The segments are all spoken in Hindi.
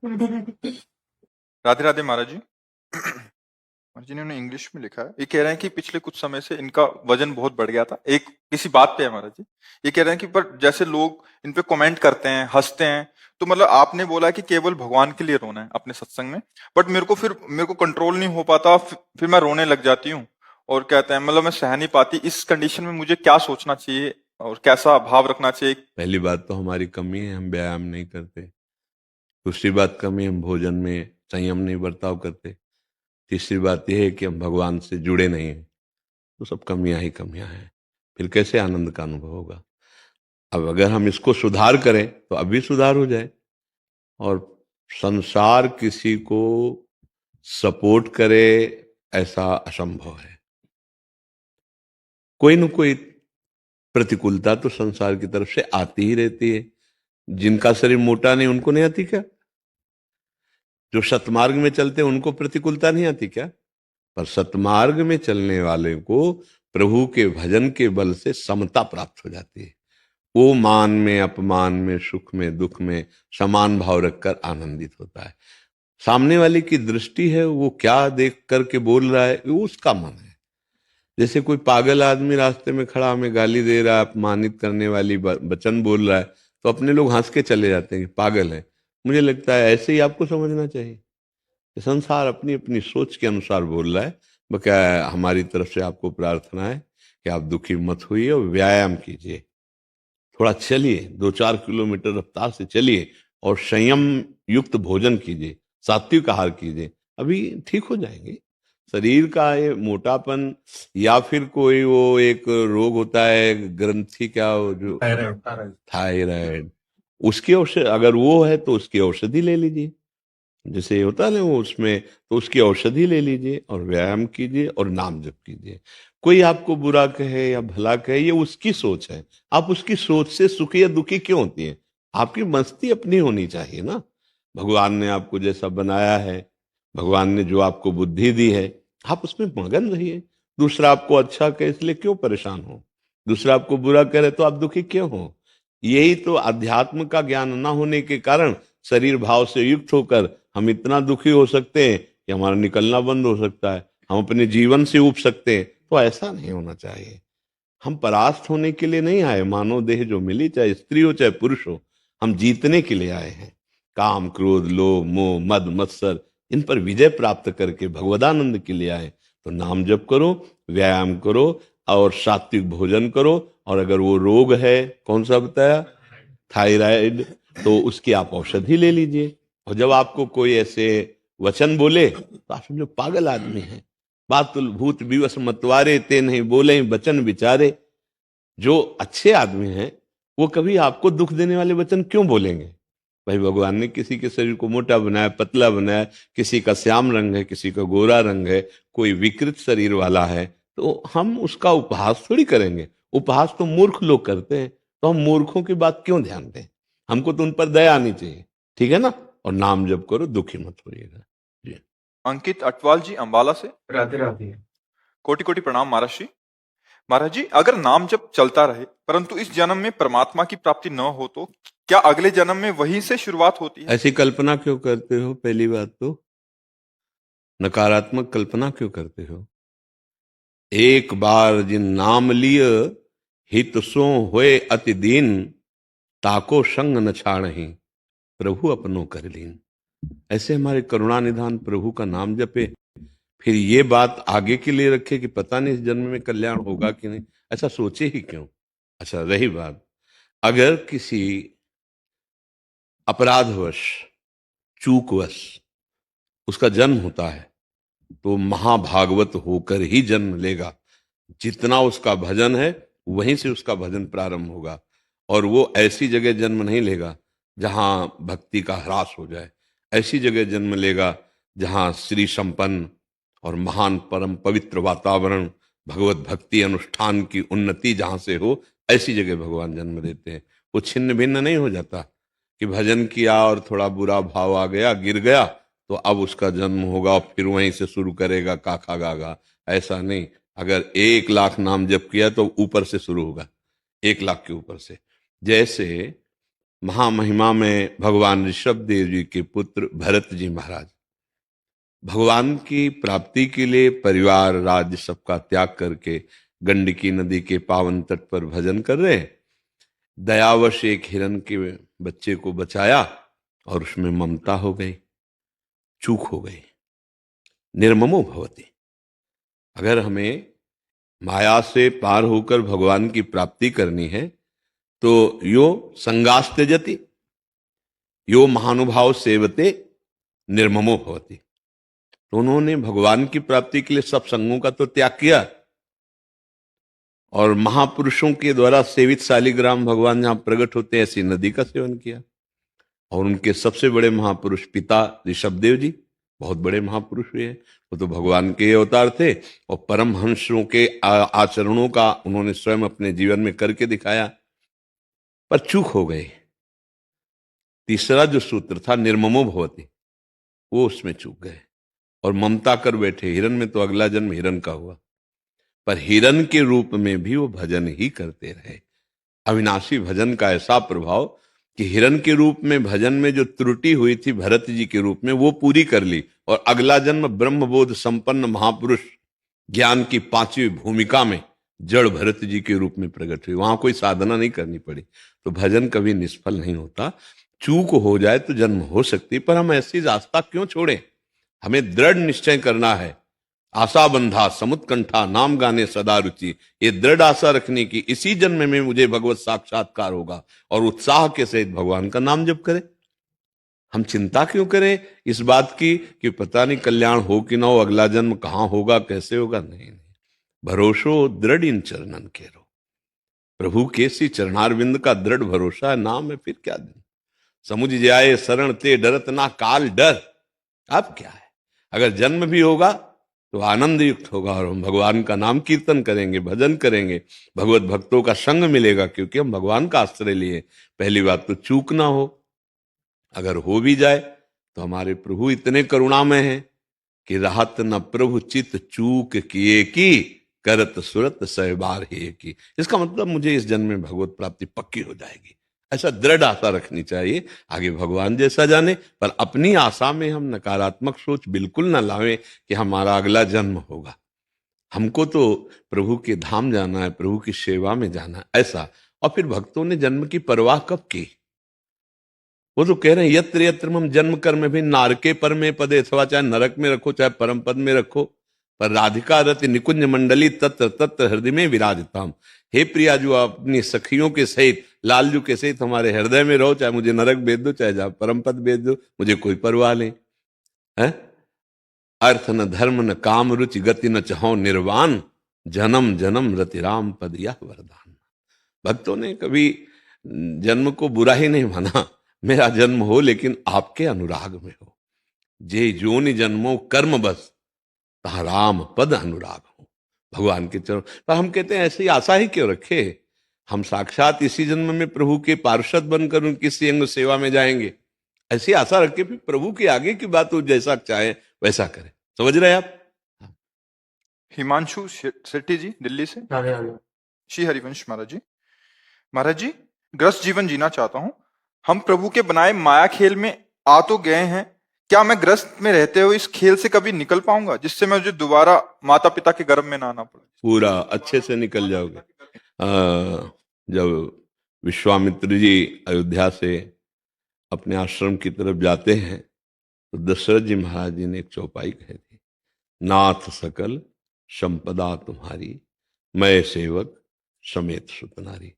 राधे राधे महाराज जी। महाराज जी ने इंग्लिश में लिखा है, ये कह रहे हैं कि पिछले कुछ समय से इनका वजन बहुत बढ़ गया था। एक किसी बात पे है महाराज जी, ये कह रहे हैं कि पर जैसे लोग इन पे कमेंट करते हैं, हंसते हैं, तो मतलब आपने बोला कि केवल भगवान के लिए रोना है अपने सत्संग में, बट मेरे को कंट्रोल नहीं हो पाता, फिर मैं रोने लग जाती हूँ। और कहते हैं मतलब मैं सह नहीं पाती। इस कंडीशन में मुझे क्या सोचना चाहिए और कैसा भाव रखना चाहिए? पहली बात तो हमारी कमी है, हम व्यायाम नहीं करते। दूसरी बात कमी, हम भोजन में संयम नहीं बर्ताव करते। तीसरी बात यह है कि हम भगवान से जुड़े नहीं हैं। तो सब कमियां ही कमियां हैं, फिर कैसे आनंद का अनुभव होगा। अब अगर हम इसको सुधार करें तो अभी सुधार हो जाए। और संसार किसी को सपोर्ट करे ऐसा असंभव है। कोई न कोई प्रतिकूलता तो संसार की तरफ से आती ही रहती है। जिनका शरीर मोटा नहीं उनको नहीं आती क्या? जो सतमार्ग में चलते हैं उनको प्रतिकूलता नहीं आती क्या? पर सतमार्ग में चलने वाले को प्रभु के भजन के बल से समता प्राप्त हो जाती है। वो मान में, अपमान में, सुख में, दुख में समान भाव रखकर आनंदित होता है। सामने वाले की दृष्टि है, वो क्या देख करके बोल रहा है, वो उसका मन है। जैसे कोई पागल आदमी रास्ते में खड़ा हमें गाली दे रहा है, अपमानित करने वाली वचन बोल रहा है, तो अपने लोग हंस के चले जाते हैं कि पागल है। मुझे लगता है ऐसे ही आपको समझना चाहिए कि संसार अपनी अपनी सोच के अनुसार बोल रहा है। बकाया हमारी तरफ से आपको प्रार्थना है कि आप दुखी मत होइए और व्यायाम कीजिए। थोड़ा चलिए, 2-4 किलोमीटर रफ्तार से चलिए और संयम युक्त भोजन कीजिए, सात्विक आहार कीजिए। अभी ठीक हो जाएंगे। शरीर का ये मोटापन या फिर कोई वो एक रोग होता है, ग्रंथि, क्या वो जो थायराइड, उसकी औषधि अगर वो है तो उसकी औषधि ले लीजिए। जैसे होता है ना वो, उसमें तो उसकी औषधि ले लीजिए और व्यायाम कीजिए और नाम जप कीजिए। कोई आपको बुरा कहे या भला कहे, ये उसकी सोच है। आप उसकी सोच से सुखी या दुखी क्यों होती है? आपकी मस्ती अपनी होनी चाहिए ना। भगवान ने आपको जैसा बनाया है, भगवान ने जो आपको बुद्धि दी है, आप उसमें मगन रहिए। दूसरा आपको अच्छा कहे इसलिए क्यों परेशान हो? दूसरा आपको बुरा करे तो आप दुखी क्यों हो? यही तो अध्यात्म का ज्ञान न होने के कारण शरीर भाव से युक्त होकर हम इतना दुखी हो सकते हैं कि हमारा निकलना बंद हो सकता है, हम अपने जीवन से उब सकते हैं। तो ऐसा नहीं होना चाहिए। हम परास्त होने के लिए नहीं आए। मानव देह जो मिली, चाहे स्त्री हो चाहे पुरुष हो, हम जीतने के लिए आए हैं। काम, क्रोध, लोभ, मोह, मद, मत्सर, इन पर विजय प्राप्त करके भगवदानंद के लिए आए। तो नाम जप करो, व्यायाम करो और सात्विक भोजन करो। और अगर वो रोग है, कौन सा बताया, थायराइड, तो उसकी आप औषधि ले लीजिए। और जब आपको कोई ऐसे वचन बोले तो आप समझो पागल आदमी है। बातुल भूत विवश मतवारे, ते नहीं बोले वचन विचारे। जो अच्छे आदमी हैं वो कभी आपको दुख देने वाले वचन क्यों बोलेंगे? भाई, भगवान ने किसी के शरीर को मोटा बनाया, पतला बनाया, किसी का श्याम रंग है, किसी का गोरा रंग है, कोई विकृत शरीर वाला है, तो हम उसका उपहास थोड़ी करेंगे। उपहास तो मूर्ख लोग करते हैं। तो हम मूर्खों की बात क्यों ध्यान दें? हमको तो उन पर दया आनी चाहिए। ठीक है ना? और नाम जप करो, दुखी मत होइएगा जी। अंकित अटवाल जी अंबाला से। राधे राधे। कोटि कोटि प्रणाम महाराज जी। महाराज जी, अगर नाम जप चलता रहे परंतु इस जन्म में परमात्मा की प्राप्ति न हो तो क्या अगले जन्म में वहीं से शुरुआत होती है? ऐसी कल्पना क्यों करते हो? पहली बात तो नकारात्मक कल्पना क्यों करते हो? एक बार जिन नाम लिय, हित सो होए अति दीन, ताको संग न छाड़हि, प्रभु अपनो कर लीन। ऐसे हमारे करुणा निधान प्रभु का नाम जपे, फिर ये बात आगे के लिए रखे कि पता नहीं इस जन्म में कल्याण होगा कि नहीं। ऐसा सोचे ही क्यों? अच्छा, रही बात, अगर किसी अपराधवश, चूकवश उसका जन्म होता है तो महाभागवत होकर ही जन्म लेगा। जितना उसका भजन है वहीं से उसका भजन प्रारंभ होगा। और वो ऐसी जगह जन्म नहीं लेगा जहां भक्ति का ह्रास हो जाए। ऐसी जगह जन्म लेगा जहां श्री संपन्न और महान परम पवित्र वातावरण, भगवत भक्ति अनुष्ठान की उन्नति जहां से हो, ऐसी जगह भगवान जन्म देते हैं। वो छिन्न भिन्न नहीं हो जाता कि भजन किया और थोड़ा बुरा भाव आ गया, गिर गया, तो अब उसका जन्म होगा और फिर वहीं से शुरू करेगा काका गागा। ऐसा नहीं। अगर 1 लाख नाम जप किया तो ऊपर से शुरू होगा, 1 लाख के ऊपर से। जैसे महामहिमा में भगवान ऋषभ देव जी के पुत्र भरत जी महाराज भगवान की प्राप्ति के लिए परिवार राज्य सबका त्याग करके गंडकी नदी के पावन तट पर भजन कर रहे हैं। दयावश एक हिरन के बच्चे को बचाया और उसमें ममता हो गई, चूक हो गई। निर्ममो भवति। अगर हमें माया से पार होकर भगवान की प्राप्ति करनी है तो यो संगास त्यजति, यो महानुभाव सेवते निर्ममो भवति। तो उन्होंने भगवान की प्राप्ति के लिए सब संगों का तो त्याग किया और महापुरुषों के द्वारा सेवित शालिग्राम भगवान जहां प्रकट होते हैं ऐसी नदी का सेवन किया। और उनके सबसे बड़े महापुरुष पिता ऋषभदेव जी बहुत बड़े महापुरुष हुए हैं, वो तो भगवान के अवतार थे और परमहंसों के आचरणों का उन्होंने स्वयं अपने जीवन में करके दिखाया, पर चूक हो गए। तीसरा जो सूत्र था निर्ममो भवति, वो उसमें चूक गए और ममता कर बैठे। हिरन में तो अगला जन्म हिरन का हुआ, पर हिरन के रूप में भी वो भजन ही करते रहे। अविनाशी भजन का ऐसा प्रभाव कि हिरन के रूप में भजन में जो त्रुटि हुई थी भरत जी के रूप में वो पूरी कर ली और अगला जन्म ब्रह्मबोध संपन्न महापुरुष ज्ञान की 5वीं भूमिका में जड़ भरत जी के रूप में प्रकट हुई। वहां कोई साधना नहीं करनी पड़ी। तो भजन कभी निष्फल नहीं होता। चूक हो जाए तो जन्म हो सकती, पर हम ऐसी रास्ता क्यों छोड़ें? हमें दृढ़ निश्चय करना है। आशा बंधा समुत्कंठा नाम गाने सदा रुचि, ये दृढ़ आशा रखने की इसी जन्म में मुझे भगवत साक्षात्कार होगा और उत्साह के सहित भगवान का नाम जप करें। हम चिंता क्यों करें इस बात की कि पता नहीं कल्याण हो कि ना हो, अगला जन्म कहां होगा, कैसे होगा? नहीं, भरोसो दृढ़ इन चरणन केरो। प्रभु के सी चरणारविंद का दृढ़ भरोसा है, नाम है, फिर क्या दिन समुझ जाए शरण ते डरत ना काल डर। अब क्या है? अगर जन्म भी होगा तो आनंद युक्त होगा और हम भगवान का नाम कीर्तन करेंगे, भजन करेंगे, भगवत भक्तों का संग मिलेगा, क्योंकि हम भगवान का आश्रय लिए। पहली बात तो चूक ना हो, अगर हो भी जाए तो हमारे प्रभु इतने करुणामय हैं कि राहत न प्रभु चित चूक किए की करत सुरत सहबार है की। इसका मतलब मुझे इस जन्म में भगवत प्राप्ति पक्की हो जाएगी, ऐसा दृढ़ आशा रखनी चाहिए। आगे भगवान जैसा जाने, पर अपनी आशा में हम नकारात्मक सोच बिल्कुल ना लावें कि हमारा अगला जन्म होगा। हमको तो प्रभु के धाम जाना है, प्रभु की सेवा में जाना है, ऐसा। और फिर भक्तों ने जन्म की परवाह कब की? वो तो कह रहे हैं यत्र यत्र हम जन्म कर्म भी नारके पर में पदे, अथवा चाहे नरक में रखो चाहे परम पद में रखो, पर राधिका रति निकुंज मंडली तत्र तत्र हृदय में विराजताम। हे प्रिया, जो अपनी सखियों के सहित लालजू के सहित हमारे हृदय में रहो, चाहे मुझे नरक भेज दो चाहे जहां परम पद भेज दो, मुझे कोई परवाह नहीं है। अर्थ न धर्म न काम रुचि गति न चाहो निर्वाण, जन्म जन्म रति राम पद यह वरदान। भक्तों ने कभी जन्म को बुरा ही नहीं माना। मेरा जन्म हो लेकिन आपके अनुराग में हो। जे जोनि जन्मो कर्म बस तहा राम पद अनुराग हो। भगवान के चरण पर हम कहते हैं ऐसी आशा ही क्यों रखे? हम साक्षात इसी जन्म में प्रभु के पार्षद बनकर उनकी संग सेवा में जाएंगे। ऐसी आशा रखे, फिर प्रभु के आगे की बात वो जैसा चाहे वैसा करें। समझ रहे हैं आप? हिमांशु शेट्टी जी दिल्ली से। श्री हरिवंश महाराज जी। महाराज जी, ग्रस्त जीवन जीना चाहता हूँ। हम प्रभु के बनाए माया खेल में आ तो गए हैं, क्या मैं ग्रस्त में रहते हुए इस खेल से कभी निकल पाऊंगा, जिससे मैं मुझे दोबारा माता पिता के गर्भ में ना आना पड़े? पूरा अच्छे से निकल जाओगे। जब विश्वामित्र जी अयोध्या से अपने आश्रम की तरफ जाते हैं तो दशरथ जी महाराज जी ने एक चौपाई कही थी, नाथ सकल संपदा तुम्हारी, मैं सेवक समेत सुतनारी।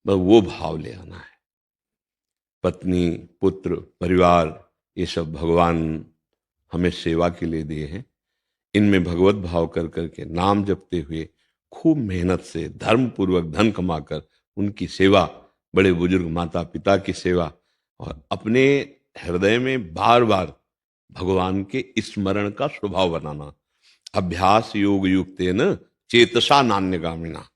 बस वो भाव ले आना है। पत्नी, पुत्र, परिवार, ये सब भगवान हमें सेवा के लिए दिए हैं। इनमें भगवत भाव कर करके नाम जपते हुए खूब मेहनत से धर्म पूर्वक धन कमाकर उनकी सेवा, बड़े बुजुर्ग माता पिता की सेवा, और अपने हृदय में बार बार भगवान के स्मरण का स्वभाव बनाना। अभ्यास योग युक्तेन चेतसा नान्यगामिना।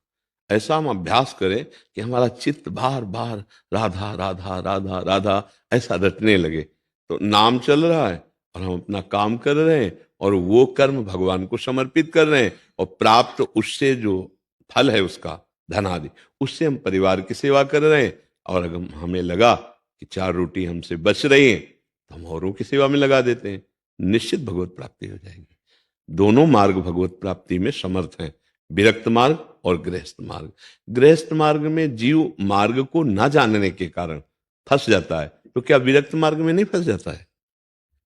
ऐसा हम अभ्यास करें कि हमारा चित्त बार बार राधा राधा राधा राधा ऐसा रटने लगे। तो नाम चल रहा है और हम अपना काम कर रहे हैं और वो कर्म भगवान को समर्पित कर रहे हैं, और प्राप्त उससे जो फल है उसका धन आदि, उससे हम परिवार की सेवा कर रहे हैं। और अगर हमें लगा कि 4 रोटी हमसे बच रही है तो हम औरों की सेवा में लगा देते हैं, निश्चित भगवत प्राप्ति हो जाएगी। दोनों मार्ग भगवत प्राप्ति में समर्थ हैं, विरक्त मार्ग और गृहस्थ मार्ग। गृहस्थ मार्ग में जीव मार्ग को न जानने के कारण फंस जाता है, तो क्या विरक्त मार्ग में नहीं फंस जाता है?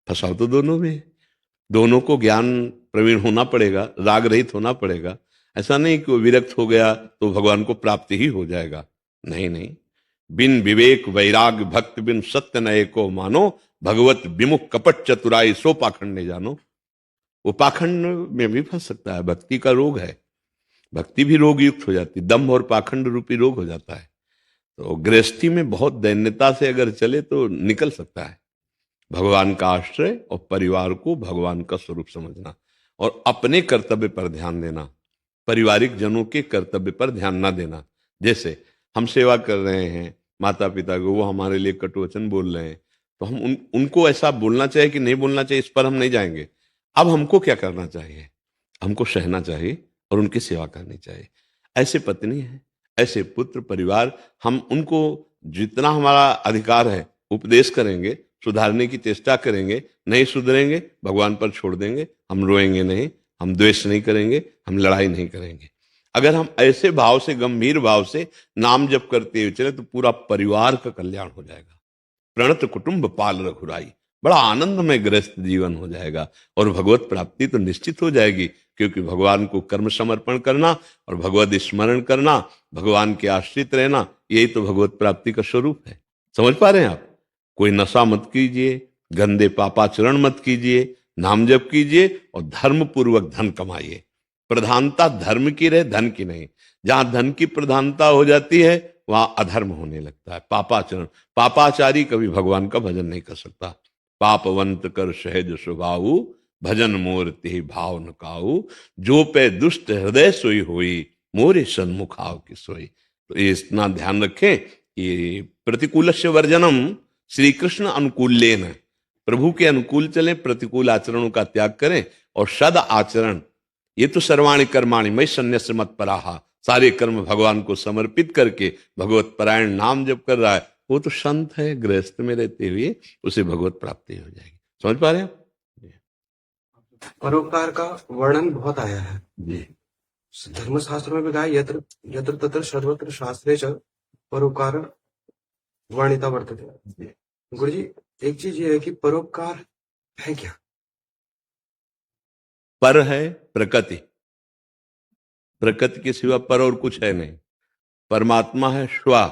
फंसाव तो दोनों में है। दोनों को ज्ञान प्रवीण होना पड़ेगा, राग रहित होना पड़ेगा। ऐसा नहीं कि वो विरक्त हो गया तो भगवान को प्राप्ति ही हो जाएगा। नहीं नहीं, बिन विवेक वैराग भक्त बिन सत्य नये को मानो, भगवत विमुख कपट चतुराई सो पाखंड ने जानो। वो पाखंड में भी फंस सकता है, भक्ति का रोग है, भक्ति भी रोग युक्त हो जाती, दम्भ और पाखंड रूपी रोग हो जाता है। तो गृहस्थी में बहुत दैन्यता से अगर चले तो निकल सकता है। भगवान का आश्रय और परिवार को भगवान का स्वरूप समझना और अपने कर्तव्य पर ध्यान देना, पारिवारिक जनों के कर्तव्य पर ध्यान ना देना। जैसे हम सेवा कर रहे हैं माता पिता को, वो हमारे लिए कटुवचन बोल रहे हैं, तो हम उनको ऐसा बोलना चाहिए कि नहीं बोलना चाहिए, इस पर हम नहीं जाएंगे। अब हमको क्या करना चाहिए? हमको सहना चाहिए और उनकी सेवा करनी चाहिए। ऐसे पत्नी है, ऐसे पुत्र, परिवार, हम उनको जितना हमारा अधिकार है उपदेश करेंगे, सुधारने की चेष्टा करेंगे। नहीं सुधरेंगे, भगवान पर छोड़ देंगे। हम रोएंगे नहीं, हम द्वेष नहीं करेंगे, हम लड़ाई नहीं करेंगे। अगर हम ऐसे भाव से, गंभीर भाव से नाम जप करते हुए चले तो पूरा परिवार का कल्याण हो जाएगा। प्रणत कुटुंब पाल रघुराई, बड़ा आनंदमय गृहस्थ जीवन हो जाएगा और भगवत प्राप्ति तो निश्चित हो जाएगी, क्योंकि भगवान को कर्म समर्पण करना और भगवत स्मरण करना, भगवान के आश्रित रहना, यही तो भगवत प्राप्ति का स्वरूप है। समझ पा रहे हैं आप? कोई नशा मत कीजिए, गंदे पापाचरण मत कीजिए, नाम जप कीजिए और धर्म पूर्वक धन कमाइए। प्रधानता धर्म की रहे, धन की नहीं। जहां धन की प्रधानता हो जाती है वहां अधर्म होने लगता है, पापाचरण। पापाचारी कभी भगवान का भजन नहीं कर सकता। पापवंत कर सहज स्वभाव, भजन मोर ते भाव न काऊ, जो पे दुष्ट हृदय सोई होई, मोरे सन्मुख आव की सोई। तो ये इतना ध्यान रखें कि प्रतिकूलस्य वर्जनम श्री कृष्ण अनुकूलेन, प्रभु के अनुकूल चले, प्रतिकूल आचरणों का त्याग करें और सद आचरण। ये तो सर्वाणि कर्माणि मयि सन्न्यस्य मत्पराः, सारे कर्म भगवान को समर्पित करके भगवत परायण नाम जप कर रहा है, वो तो संत है। गृहस्थ में रहते हुए उसे भगवत प्राप्ति हो जाएगी। समझ पा रहे हैं? परोपकार का वर्णन बहुत आया है जी, धर्मशास्त्र में भी कहा है, यत्र यत्र तत्र सर्वत्र शास्त्रे च परोपकार वर्णिता वर्तते। गुरुजी, एक चीज ये है कि परोपकार है क्या? पर है प्रकृति, प्रकृति के सिवा पर और कुछ है नहीं। परमात्मा है स्वा।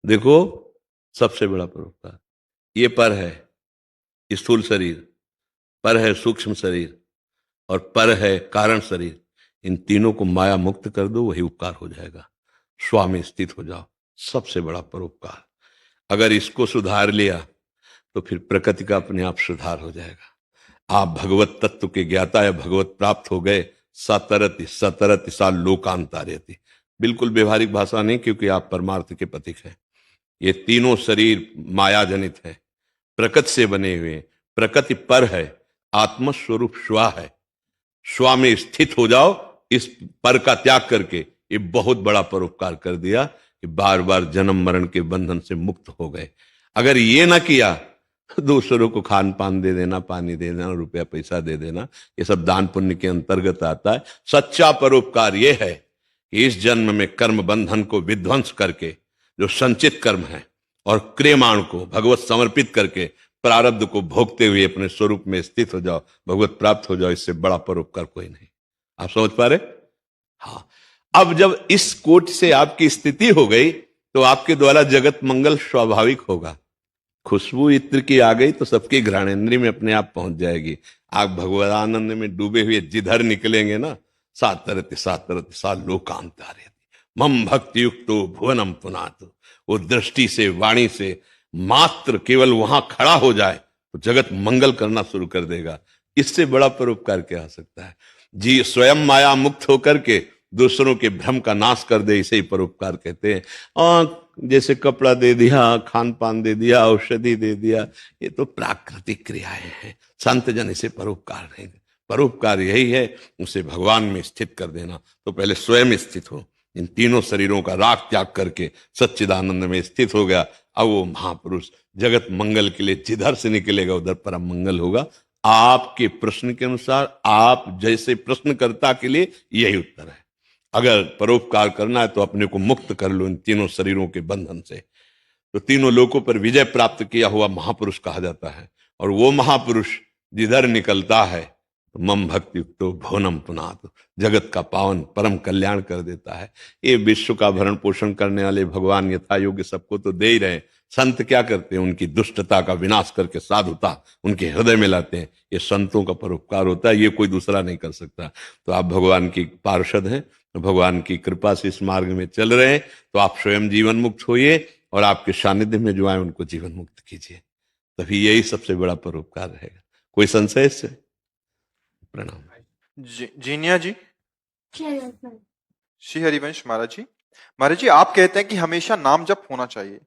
देखो, सबसे बड़ा परोपकार ये पर है स्थूल शरीर, पर है सूक्ष्म शरीर और पर है कारण शरीर। इन तीनों को माया मुक्त कर दो, वही उपकार हो जाएगा। स्वा में स्थित हो जाओ, सबसे बड़ा परोपकार। अगर इसको सुधार लिया तो फिर प्रकृति का अपने आप सुधार हो जाएगा। आप भगवत तत्व के ज्ञाता या भगवत प्राप्त हो गए, सतरति सतरति सा लोकांतारेति। बिल्कुल व्यवहारिक भाषा नहीं, क्योंकि आप परमार्थ के प्रतीक हैं। ये तीनों शरीर माया जनित है, प्रकृति से बने हुए। प्रकृति पर है, आत्मस्वरूप स्वा है। स्वा में स्थित हो जाओ, इस पर का त्याग करके। ये बहुत बड़ा परोपकार कर दिया कि बार बार जन्म मरण के बंधन से मुक्त हो गए। अगर ये ना किया, दूसरों को खान पान दे देना, पानी दे देना, रुपया पैसा दे देना, ये सब दान पुण्य के अंतर्गत आता है। सच्चा परोपकार ये है कि इस जन्म में कर्म बंधन को विध्वंस करके, जो संचित कर्म है, और क्रियमाण को भगवत समर्पित करके प्रारब्ध को भोगते हुए अपने स्वरूप में स्थित हो जाओ, भगवत प्राप्त हो जाओ। इससे बड़ा परोपकार कोई नहीं। आप समझ पा रहे? हाँ। अब जब इस कोट से आपकी स्थिति हो गई तो आपके द्वारा जगत मंगल स्वाभाविक होगा। खुशबू इत्र की आ गई तो सबकी घ्राणेन्द्रिय में अपने आप पहुंच जाएगी। आप भगवदानंद में डूबे हुए जिधर निकलेंगे ना, सातरति सा लोकांतारेति मम भक्ति युक्तो भुवनम पुनातु। वो दृष्टि से, वाणी से मात्र केवल वहां खड़ा हो जाए तो जगत मंगल करना शुरू कर देगा। इससे बड़ा परोपकार क्या हो सकता है? जी स्वयं माया मुक्त होकर के दूसरों के भ्रम का नाश कर दे, इसे ही परोपकार कहते हैं। और जैसे कपड़ा दे दिया, खान पान दे दिया, औषधि दे दिया, ये तो प्राकृतिक क्रियाएं हैं। संत जन इसे परोपकार नहीं। परोपकार यही है, उसे भगवान में स्थित कर देना। तो पहले स्वयं स्थित हो, इन तीनों शरीरों का राग त्याग करके सच्चिदानंद में स्थित हो गया। अब वो महापुरुष जगत मंगल के लिए जिधर से निकलेगा उधर परम मंगल होगा। आपके प्रश्न के अनुसार, आप जैसे प्रश्नकर्ता के लिए यही उत्तर है। अगर परोपकार करना है तो अपने को मुक्त कर लो इन तीनों शरीरों के बंधन से। तो तीनों लोकों पर विजय प्राप्त किया हुआ महापुरुष कहा जाता है। और वो महापुरुष जिधर निकलता है तो मम भक्ति युक्तो भुवनम पुनातु, जगत का पावन परम कल्याण कर देता है। ये विश्व का भरण पोषण करने वाले भगवान यथा योग्य सबको तो दे ही रहे। संत क्या करते हैं? उनकी दुष्टता का विनाश करके साधुता उनके हृदय में लाते हैं। ये संतों का परोपकार होता है, ये कोई दूसरा नहीं कर सकता। तो आप भगवान की पार्षद हैं, भगवान की कृपा से इस मार्ग में चल रहे हैं, तो आप स्वयं जीवन मुक्त होइए और आपके सानिध्य में जो आए उनको जीवन मुक्त कीजिए। तभी यही सबसे बड़ा परोपकार रहेगा। कोई संशय इससे? प्रणाम। जीनिया जी, श्री हरिवंश महाराज जी। महाराज जी, आप कहते हैं कि हमेशा नाम जप होना चाहिए।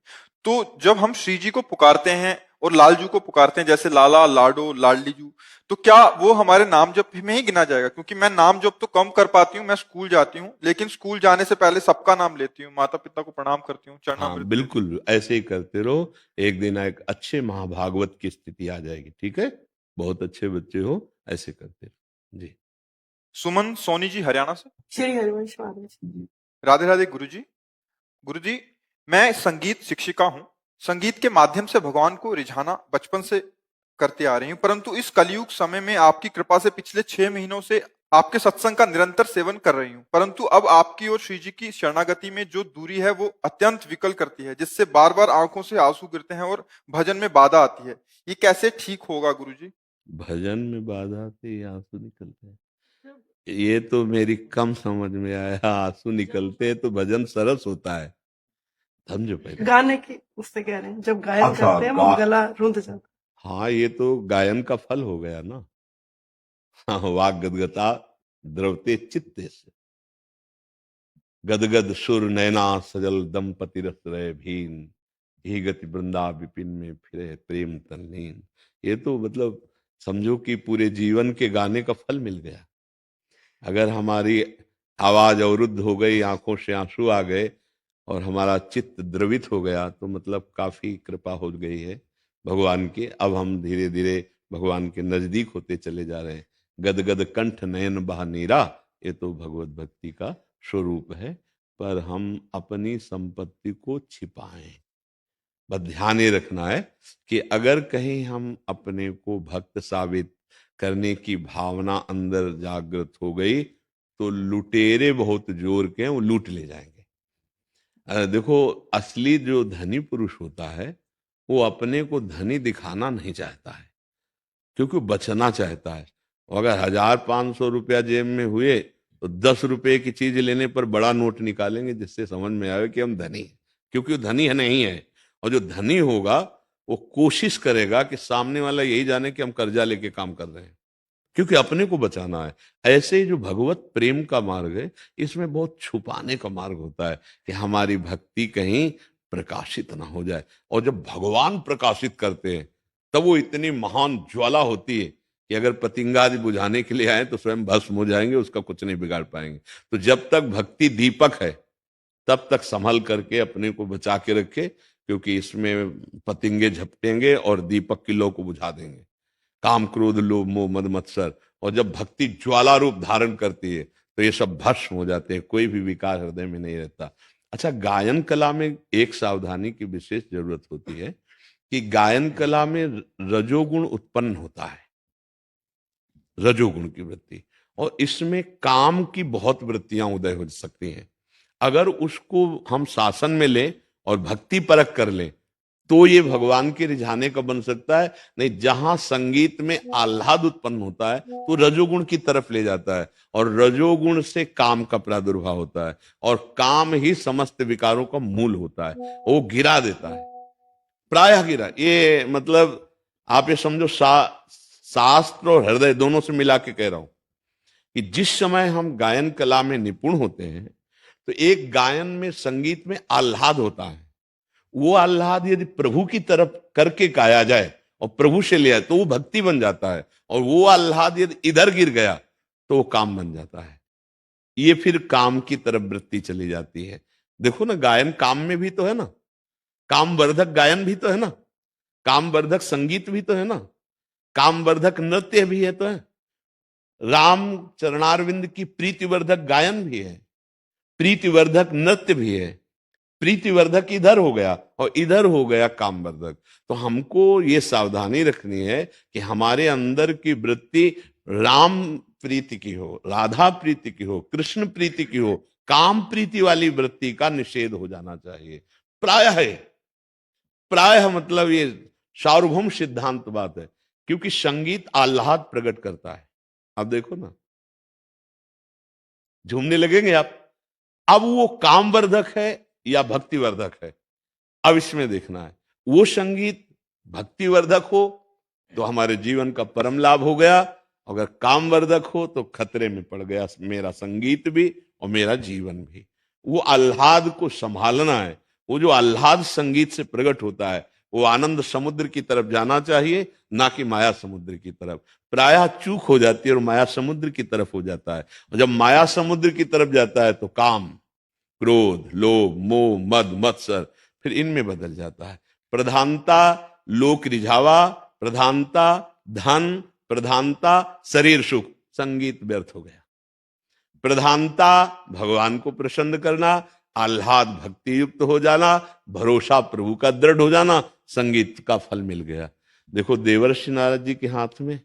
तो जब हम श्री जी को पुकारते हैं और लालजू को पुकारते हैं, जैसे लाला, लाडो, लाडली जू, तो क्या वो हमारे नाम जप में ही गिना जाएगा? क्योंकि मैं नाम जप तो कम कर पाती हूँ, मैं स्कूल जाती हूँ, लेकिन स्कूल जाने से पहले सबका नाम लेती हूँ, माता पिता को प्रणाम करती हूँ, हाँ, चरणामृत। बिल्कुल ऐसे ही करते रहो। एक दिन एक अच्छे महाभागवत की स्थिति आ जाएगी। ठीक है, बहुत अच्छे बच्चे हो, ऐसे करते रहो जी। सुमन सोनी जी, हरियाणा से। श्री हरिवंश महाराज जी। राधे राधे गुरु जी। गुरु जी, मैं संगीत शिक्षिका हूँ। संगीत के माध्यम से भगवान को रिझाना बचपन से करते आ रही हूँ, परंतु इस कलयुग समय में आपकी कृपा से पिछले 6 महीनों से आपके सत्संग का निरंतर सेवन कर रही हूँ, परंतु अब आपकी और श्री जी की शरणागति में जो दूरी है वो अत्यंत विकल करती है, जिससे बार बार आंखों से आंसू गिरते हैं और भजन में बाधा आती है। ये कैसे ठीक होगा गुरु जी? भजन में बाधा आती, आंसू निकलते हैं, ये तो मेरी कम समझ में आया। आंसू निकलते हैं तो भजन सरस होता है, समझो पहले। गाने की उससे कह रहे हैं, जब गायन करते हैं वो गला रुंध जाता है। हाँ, ये तो गायन का फल हो गया ना। हाँ, वाग गदगता द्रवते चित्ते से, गदगद सुर नैना सजल दंपति रस रहे भीन, ही गति वृंदा विपिन में फिरे प्रेम तल्लीन। ये तो मतलब समझो कि पूरे जीवन के गाने का फल मिल गया। अगर हमारी आवाज अवरुद्ध हो गई, आंखों से आंसू आ गए और हमारा चित्त द्रवित हो गया, तो मतलब काफी कृपा हो गई है भगवान की। अब हम धीरे धीरे भगवान के नजदीक होते चले जा रहे हैं। गदगद कंठ नयन बहा नीरा, ये तो भगवत भक्ति का स्वरूप है। पर हम अपनी संपत्ति को छिपाएं। बस ध्यान ये रखना है कि अगर कहीं हम अपने को भक्त साबित करने की भावना अंदर जागृत हो गई तो लुटेरे बहुत जोर के हैं, वो लूट ले जाएंगे। देखो, असली जो धनी पुरुष होता है वो अपने को धनी दिखाना नहीं चाहता है, क्योंकि वो बचना चाहता है। अगर 1,000-500 रुपया जेब में हुए तो 10 रुपए की चीज लेने पर बड़ा नोट निकालेंगे, जिससे समझ में आए कि हम धनी हैं, क्योंकि वो धनी है नहीं है। और जो धनी होगा वो कोशिश करेगा कि सामने वाला यही जाने कि हम कर्जा लेके काम कर रहे हैं, क्योंकि अपने को बचाना है। ऐसे ही जो भगवत प्रेम का मार्ग है, इसमें बहुत छुपाने का मार्ग होता है कि हमारी भक्ति कहीं प्रकाशित ना हो जाए। और जब भगवान प्रकाशित करते हैं तब वो इतनी महान ज्वाला होती है कि अगर पतिंगा आदि बुझाने के लिए आए तो स्वयं भस्म हो जाएंगे, उसका कुछ नहीं बिगाड़ पाएंगे। तो जब तक भक्ति दीपक है तब तक संभल करके अपने को बचा के रखे, क्योंकि इसमें पतिंगे झपटेंगे और दीपक की लौ को बुझा देंगे। काम क्रोध लोभ मोह मद मत्सर, और जब भक्ति ज्वाला रूप धारण करती है तो ये सब भस्म हो जाते हैं, कोई भी विकार हृदय में नहीं रहता। अच्छा, गायन कला में एक सावधानी की विशेष जरूरत होती है कि गायन कला में रजोगुण उत्पन्न होता है, रजोगुण की वृत्ति, और इसमें काम की बहुत वृत्तियां उदय हो सकती हैं। अगर उसको हम शासन में लें और भक्ति परक कर लें तो ये भगवान के रिझाने का बन सकता है। नहीं, जहां संगीत में आह्लाद उत्पन्न होता है तो रजोगुण की तरफ ले जाता है, और रजोगुण से काम का प्रादुर्भाव होता है, और काम ही समस्त विकारों का मूल होता है, वो गिरा देता है, प्रायः गिरा। ये मतलब आप ये समझो, शास्त्र और हृदय दोनों से मिला के कह रहा हूं कि जिस समय हम गायन कला में निपुण होते हैं तो एक गायन में संगीत में आह्लाद होता है। वो आह्लाद यदि प्रभु की तरफ करके गाया जाए और प्रभु से लिया तो वो भक्ति बन जाता है, और वो आह्लाद यदि इधर गिर गया तो वो काम बन जाता है। ये फिर काम की तरफ वृत्ति चली जाती है। देखो ना, गायन काम में भी तो है ना, कामवर्धक गायन भी तो है ना, कामवर्धक संगीत भी तो है ना, कामवर्धक नृत्य भी है तो है, राम चरणारविंद की प्रीतिवर्धक गायन भी है, प्रीतिवर्धक नृत्य भी है। प्रीतिवर्धक इधर हो गया और इधर हो गया कामवर्धक। तो हमको ये सावधानी रखनी है कि हमारे अंदर की वृत्ति राम प्रीति की हो, राधा प्रीति की हो, कृष्ण प्रीति की हो, काम प्रीति वाली वृत्ति का निषेध हो जाना चाहिए। प्रायः मतलब ये सार्वभौम सिद्धांत बात है, क्योंकि संगीत आह्लाद प्रकट करता है। आप देखो ना, झूमने लगेंगे आप। अब वो कामवर्धक है या भक्तिवर्धक है, अब इसमें देखना है। वो संगीत भक्तिवर्धक हो तो हमारे जीवन का परम लाभ हो गया, अगर कामवर्धक हो तो खतरे में पड़ गया मेरा संगीत भी और मेरा जीवन भी। वो आह्लाद को संभालना है। वो जो आह्लाद संगीत से प्रकट होता है वो आनंद समुद्र की तरफ जाना चाहिए, ना कि माया समुद्र की तरफ। प्रायः चूक हो जाती है और माया समुद्र की तरफ हो जाता है। और जब माया समुद्र की तरफ जाता है तो काम, क्रोध, लोभ, मोह, मद, मत्सर फिर इनमें बदल जाता है। प्रधानता लोक रिझावा, प्रधानता धन, प्रधानता शरीर सुख, संगीत व्यर्थ हो गया। प्रधानता भगवान को प्रसन्न करना, आह्लाद भक्ति युक्त हो जाना, भरोसा प्रभु का दृढ़ हो जाना, संगीत का फल मिल गया। देखो देवर्षि नारद जी के हाथ में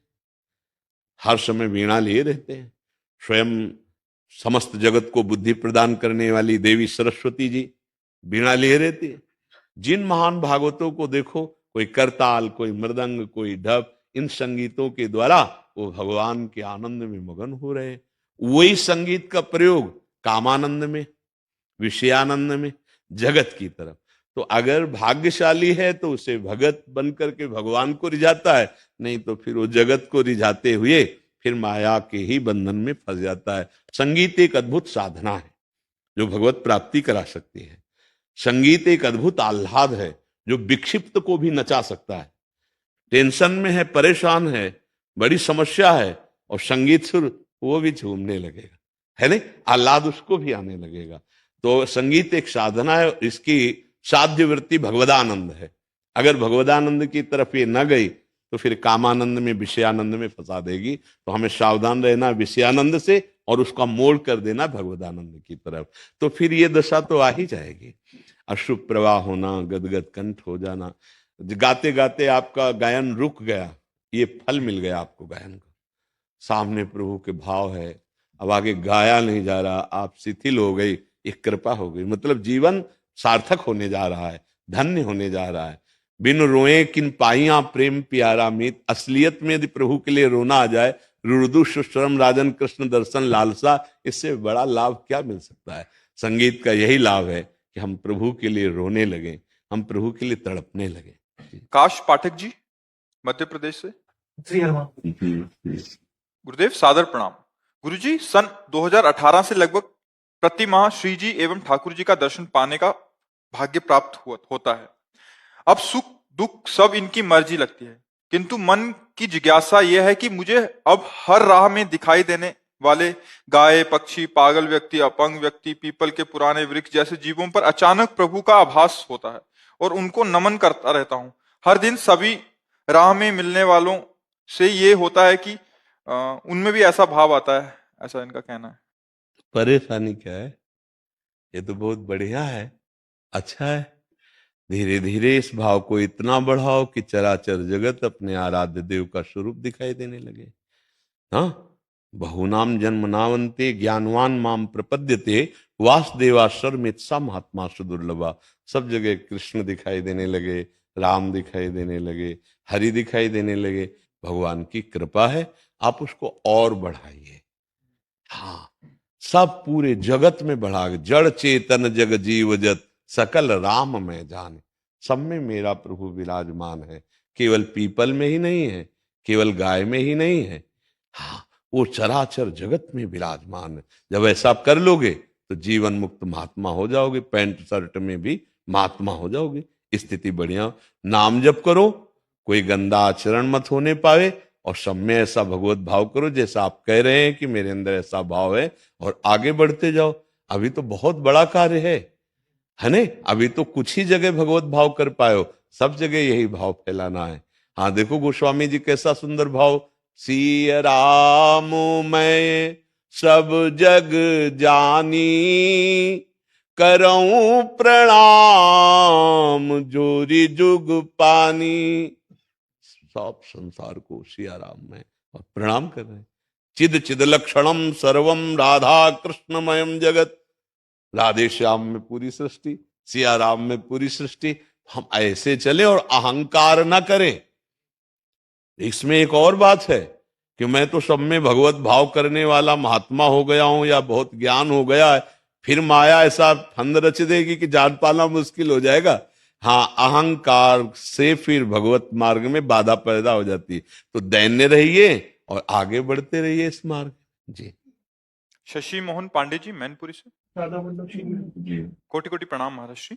हर समय वीणा लिए रहते हैं। स्वयं समस्त जगत को बुद्धि प्रदान करने वाली देवी सरस्वती जी वीणा लिए रहती है। जिन महान भागवतों को देखो, कोई करताल, कोई मृदंग, कोई ढप, इन संगीतों के द्वारा वो भगवान के आनंद में मगन हो रहे। वही संगीत का प्रयोग कामानंद में, विषयानंद में, जगत की तरफ। तो अगर भाग्यशाली है तो उसे भगत बन करके भगवान को रिझाता है, नहीं तो फिर वो जगत को रिझाते हुए फिर माया के ही बंधन में फंस जाता है। संगीत एक अद्भुत साधना है जो भगवत प्राप्ति करा सकती है। संगीत एक अद्भुत आह्लाद है जो विक्षिप्त को भी नचा सकता है। टेंशन में है, परेशान है, बड़ी समस्या है, और संगीत सुर वो भी झूमने लगेगा, है नहीं, आह्लाद उसको भी आने लगेगा। तो संगीत एक साधना है, इसकी साध्य वृत्ति भगवदानंद है। अगर भगवदानंद की तरफ ये न गई तो फिर कामानंद में, विषयानंद में फंसा देगी। तो हमें सावधान रहना विषयानंद से और उसका मोड़ कर देना भगवदानंद की तरफ। तो फिर ये दशा तो आ ही जाएगी, अश्रु प्रवाह होना, गदगद कंठ हो जाना, गाते गाते आपका गायन रुक गया, ये फल मिल गया आपको गायन का। सामने प्रभु के भाव है, अब आगे गाया नहीं जा रहा, आप शिथिल हो गई, एक कृपा हो गई, मतलब जीवन सार्थक होने जा रहा है, धन्य होने जा रहा है। बिन रोए किन पाइया प्रेम प्यारा मीत, असलियत में यदि प्रभु के लिए रोना आ जाए, रुदु सुश्रम राजन कृष्ण दर्शन लालसा, इससे बड़ा लाभ क्या मिल सकता है। संगीत का यही लाभ है कि हम प्रभु के लिए रोने लगे, हम प्रभु के लिए तड़पने लगे। काश पाठक जी, मध्य प्रदेश से। श्री हनुमान गुरुदेव सादर प्रणाम। गुरुजी, सन 2018 से लगभग प्रति माह श्री जी एवं ठाकुर जी का दर्शन पाने का भाग्य प्राप्त होता है। अब सुख दुख सब इनकी मर्जी लगती है, किंतु मन की जिज्ञासा यह है कि मुझे अब हर राह में दिखाई देने वाले गाय, पक्षी, पागल व्यक्ति, अपंग व्यक्ति, पीपल के पुराने वृक्ष जैसे जीवों पर अचानक प्रभु का आभास होता है और उनको नमन करता रहता हूं। हर दिन सभी राह में मिलने वालों से ये होता है कि उनमें भी ऐसा भाव आता है, ऐसा इनका कहना है। परेशानी क्या है? ये तो बहुत बढ़िया है, अच्छा है। धीरे धीरे इस भाव को इतना बढ़ाओ कि चराचर जगत अपने आराध्य देव का स्वरूप दिखाई देने लगे। हाँ, बहुनाम जन्मनावंते ज्ञानवान माम प्रपद्यते वासुदेवाश्वर मित्सा महात्मा सुदुर्लभा। सब जगह कृष्ण दिखाई देने लगे, राम दिखाई देने लगे, हरि दिखाई देने लगे। भगवान की कृपा है, आप उसको और बढ़ाइए। हाँ, सब पूरे जगत में बढ़ा, जड़ चेतन जग जीव जत सकल राम में जाने, सब में मेरा प्रभु विराजमान है। केवल पीपल में ही नहीं है, केवल गाय में ही नहीं है, हाँ, वो चराचर जगत में विराजमान है। जब ऐसा कर लोगे तो जीवन मुक्त महात्मा हो जाओगे, पैंट शर्ट में भी महात्मा हो जाओगे। स्थिति बढ़िया। नाम जप करो, कोई गंदा आचरण मत होने पावे, और सब में ऐसा भगवत भाव करो जैसा आप कह रहे हैं कि मेरे अंदर ऐसा भाव है, और आगे बढ़ते जाओ। अभी तो बहुत बड़ा कार्य है, है ने? अभी तो कुछ ही जगह भगवत भाव कर पाए हो, सब जगह यही भाव फैलाना है। हाँ देखो गोस्वामी जी कैसा सुंदर भाव, सिय राम मैं सब जग जानी, करऊं प्रणाम जोरी जुग पानी। सब संसार को सिया राम में और प्रणाम कर रहे हैं। चिद चिद लक्षणम सर्वम राधा कृष्णमयम जगत, राधे श्याम में पूरी सृष्टि, सिया राम में पूरी सृष्टि। हम ऐसे चले और अहंकार ना करें। इसमें एक और बात है कि मैं तो सब में भगवत भाव करने वाला महात्मा हो गया हूं या बहुत ज्ञान हो गया है, फिर माया ऐसा फंद रच देगी कि जान पाना मुश्किल हो जाएगा। हाँ, अहंकार से फिर भगवत मार्ग में बाधा पैदा हो जाती है। तो दैन्य रहिए और आगे बढ़ते रहिए इस मार्ग। जी शशि मोहन पांडे जी मैनपुरी से, कोटि कोटि प्रणाम महाराज श्री।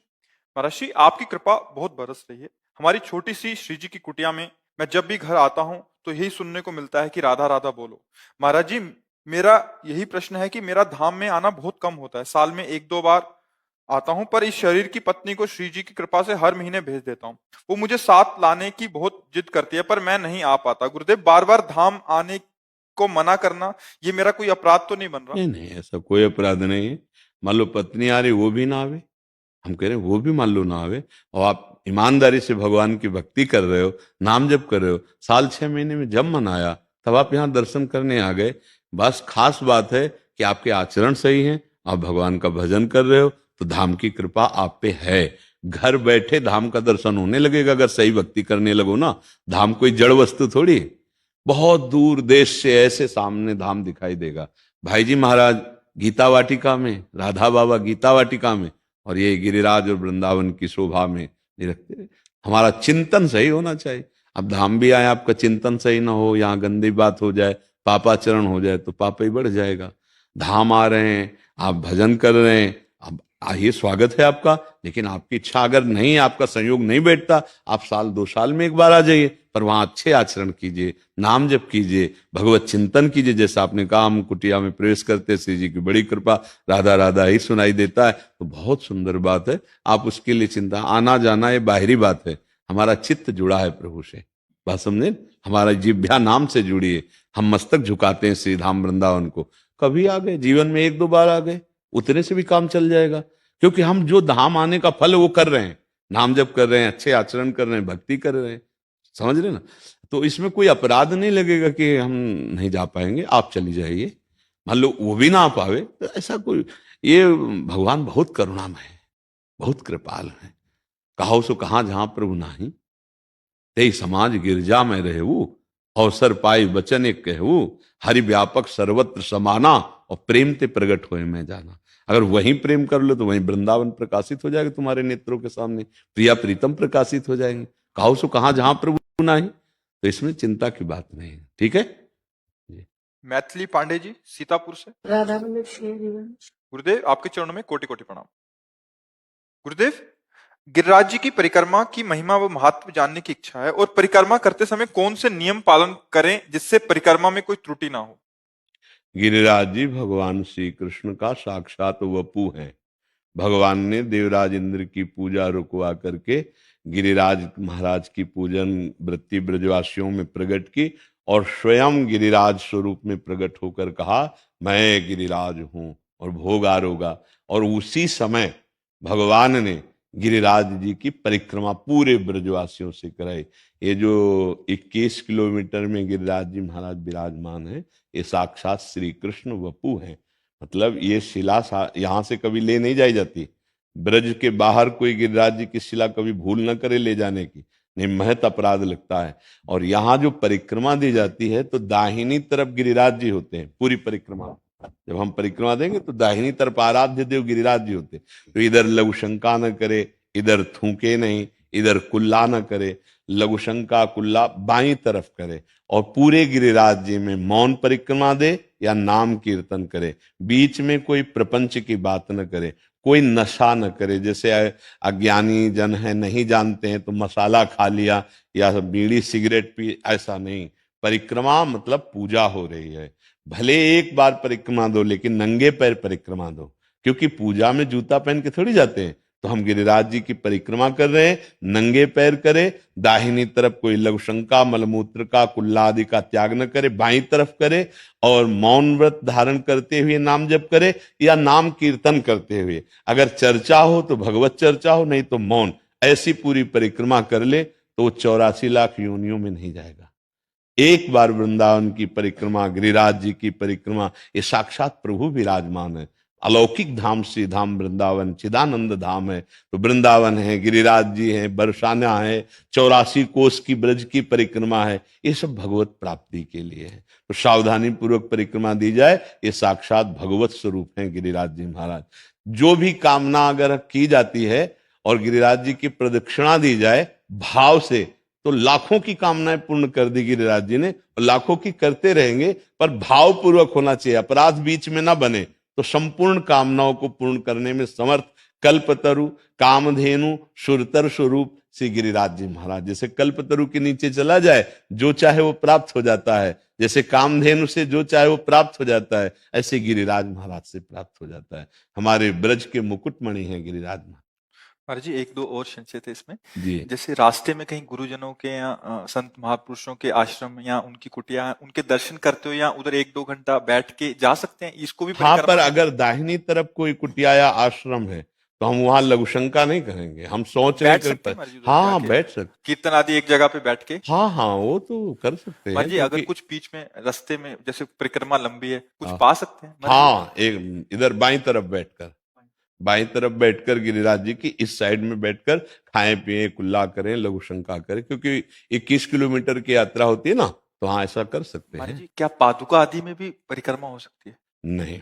महाराज श्री, आपकी कृपा बहुत बरस रही है। हमारी छोटी सी श्री जी की कुटिया में मैं जब भी घर आता हूं तो यही सुनने को मिलता है कि राधा राधा बोलो। महाराज जी, मेरा यही प्रश्न है कि मेरा धाम में आना बहुत कम होता है, साल में 1-2 बार आता हूं, पर इस शरीर की पत्नी को श्री जी की कृपा से हर महीने भेज देता हूं। वो मुझे साथ लाने की बहुत जिद करती है, पर मैं नहीं आ पाता। गुरुदेव, बार बार धाम आने को मना करना ये मेरा कोई अपराध तो नहीं बन रहा? नहीं नहीं, ऐसा कोई अपराध नहीं है। मान लो पत्नी आ रही वो भी ना आवे, हम कह रहे हैं वो भी मान लो ना आवे, और आप ईमानदारी से भगवान की भक्ति कर रहे हो, नाम जप कर रहे हो, साल 6 महीने में जब मन आया तब आप यहाँ दर्शन करने आ गए। बस खास बात है कि आपके आचरण सही हैं, आप भगवान का भजन कर रहे हो, तो धाम की कृपा आप पे है। घर बैठे धाम का दर्शन होने लगेगा अगर सही भक्ति करने लगो ना। धाम कोई जड़ वस्तु थोड़ी है। बहुत दूर देश से ऐसे सामने धाम दिखाई देगा। भाई जी महाराज गीता वाटिका में, राधा बाबा गीता वाटिका में, और ये गिरिराज और वृंदावन की शोभा में निरखते। हमारा चिंतन सही होना चाहिए। अब धाम भी आए, आपका चिंतन सही ना हो, यहाँ गंदी बात हो जाए, पापाचरण हो जाए तो पाप ही बढ़ जाएगा। धाम आ रहे हैं, आप भजन कर रहे हैं, अब आइए, स्वागत है आपका। लेकिन आपकी इच्छा अगर नहीं, आपका संयोग नहीं बैठता, आप साल 2 साल में एक बार आ जाइए, पर वहां अच्छे आचरण कीजिए, नाम जप कीजिए, भगवत चिंतन कीजिए। जैसा आपने कहा, हम कुटिया में प्रवेश करते, श्री जी की बड़ी कृपा, राधा राधा ही सुनाई देता है, तो बहुत सुंदर बात है। आप उसके लिए चिंता, आना जाना ये बाहरी बात है, हमारा चित्त जुड़ा है प्रभु से। बात समझे? हमारा जिह्वा नाम से जुड़ी है। हम मस्तक झुकाते हैं श्री धाम वृंदावन को। कभी आ गए, जीवन में 1-2 बार आ गए, उतने से भी काम चल जाएगा। क्योंकि हम जो धाम आने का फल वो कर रहे हैं, नाम जप कर रहे हैं, अच्छे आचरण कर रहे हैं, भक्ति कर रहे हैं, समझ रहे ना? तो इसमें कोई अपराध नहीं लगेगा कि हम नहीं जा पाएंगे, आप चली जाइए। मान लो वो भी ना आ पावे तो ऐसा कोई, ये भगवान बहुत करुणामय है, बहुत कृपाल है। कहो सो कहाँ जहां प्रभु नाही, ते समाज गिरजा में रहू, अवसर पाई वचन एक कहू, हरि व्यापक सर्वत्र समाना, और प्रेम ते प्रगट होए मैं जाना। अगर वहीं प्रेम कर लो तो वहीं वृंदावन प्रकाशित हो जाएगा तुम्हारे नेत्रों के सामने, प्रिया प्रीतम प्रकाशित हो जाएंगे। कहो सो कहाँ जहां प्रभु नाही, तो इसमें चिंता की बात नहीं है। ठीक है जी। मैथिली पांडे जी सीतापुर से, राधा वल्लभ श्री जीवन। गुरुदेव आपके चरणों में कोटि कोटि प्रणाम। गुरुदेव, गिरिराज जी की परिक्रमा की महिमा व महत्व जानने की इच्छा है, और परिक्रमा करते समय कौन से नियम पालन करें जिससे परिक्रमा में कोई त्रुटि ना हो? गिरिराज जी भगवान श्री कृष्ण का साक्षात वपु है। भगवान ने देवराज इंद्र की पूजा रुकवा करके गिरिराज महाराज की पूजन वृत्ति ब्रजवासियों में प्रकट की, और स्वयं गिरिराज स्वरूप में प्रकट होकर कहा, मैं गिरिराज हूं और भोग आरोगा। और उसी समय भगवान ने गिरिराज जी की परिक्रमा पूरे ब्रजवासियों से कराई। ये जो 21 किलोमीटर में गिरिराज जी महाराज विराजमान है, ये साक्षात श्री कृष्ण वपु है। मतलब ये शिला यहाँ से कभी ले नहीं जाई जाती। ब्रज के बाहर कोई गिरिराज जी की शिला कभी भूल न करे ले जाने की, नहीं महत अपराध लगता है। और यहाँ जो परिक्रमा दी जाती है तो दाहिनी तरफ गिरिराज जी होते हैं पूरी परिक्रमा। जब हम परिक्रमा देंगे तो दाहिनी तरफ आराध्य देव गिरिराज जी होते, तो इधर लघु शंका न करे, इधर थूके नहीं, इधर कुल्ला न करे, लघु शंका कुल्ला बाई तरफ करे, और पूरे गिरिराज जी में मौन परिक्रमा दे या नाम कीर्तन करे। बीच में कोई प्रपंच की बात न करे, कोई नशा न करे। जैसे अज्ञानी जन है, नहीं जानते हैं तो मसाला खा लिया या बीड़ी सिगरेट पी, ऐसा नहीं। परिक्रमा मतलब पूजा हो रही है। भले एक बार परिक्रमा दो, लेकिन नंगे पैर परिक्रमा दो, क्योंकि पूजा में जूता पहन के थोड़ी जाते हैं। तो हम गिरिराज जी की परिक्रमा कर रहे हैं, नंगे पैर करें, दाहिनी तरफ कोई लघुशंका मलमूत्र का कुल्ला आदि का त्याग न करे, बाईं तरफ करे और मौन व्रत धारण करते हुए नाम जप करे या नाम कीर्तन करते हुए। अगर चर्चा हो तो भगवत चर्चा हो, नहीं तो मौन। ऐसी पूरी परिक्रमा कर ले तो 84 लाख योनियों में नहीं जाएगा। एक बार वृंदावन की परिक्रमा, गिरिराज जी की परिक्रमा, ये साक्षात प्रभु विराजमान है। अलौकिक धाम श्री धाम वृंदावन चिदानंद धाम है। तो वृंदावन है, गिरिराज जी हैं, बरसाना है, 84 कोस की ब्रज की परिक्रमा है, ये सब भगवत प्राप्ति के लिए है। तो सावधानी पूर्वक परिक्रमा दी जाए, ये साक्षात भगवत स्वरूप हैं गिरिराज जी महाराज। जो भी कामना अगर की जाती है और गिरिराज जी की प्रदक्षिणा दी जाए भाव से, तो लाखों की कामनाएं पूर्ण कर दी गिरिराज जी ने, और लाखों की करते रहेंगे, पर भाव पूर्वक होना चाहिए, अपराध बीच में ना बने। तो संपूर्ण कामनाओं को पूर्ण करने में समर्थ कल्पतरु, कामधेनु, सुरतर स्वरूप श्री गिरिराज जी महाराज। जैसे कल्पतरु के नीचे चला जाए, जो चाहे वो प्राप्त हो जाता है, जैसे कामधेनु से जो चाहे वो प्राप्त हो जाता है, ऐसे गिरिराज महाराज से प्राप्त हो जाता है। हमारे ब्रज के मुकुटमणि हैं गिरिराज महाराज। महाराज जी एक दो और संशय थे इसमें। जी, जैसे रास्ते में कहीं गुरुजनों के या संत महापुरुषों के आश्रम या उनकी कुटिया, उनके दर्शन करते हो या उधर 1-2 घंटा बैठ के जा सकते हैं, इसको भी हाँ, परिक्रमा पर अगर दाहिनी तरफ कोई कुटिया या आश्रम है तो हम वहां लघुशंका नहीं करेंगे। हम सोच रहे बैठ हैं सकते हैं महाराज जी उधर हाँ जाके? बैठ सकते, कीर्तन आदि एक जगह पे बैठ के? हाँ हाँ वो तो कर सकते हैं महाराज जी अगर क्योंकि कुछ बीच में रास्ते में जैसे परिक्रमा लंबी है, कुछ हाँ। पा सकते हैं महाराज जी? हाँ, एक इधर बाईं तरफ बैठकर गिरिराज जी की इस साइड में बैठकर खाएं पिए कुल्ला करें लघुशंका करें, क्योंकि 21 किलोमीटर की यात्रा होती है ना, तो हाँ ऐसा कर सकते महाराज हैं। जी क्या पादुका आदि में भी परिक्रमा हो सकती है? नहीं,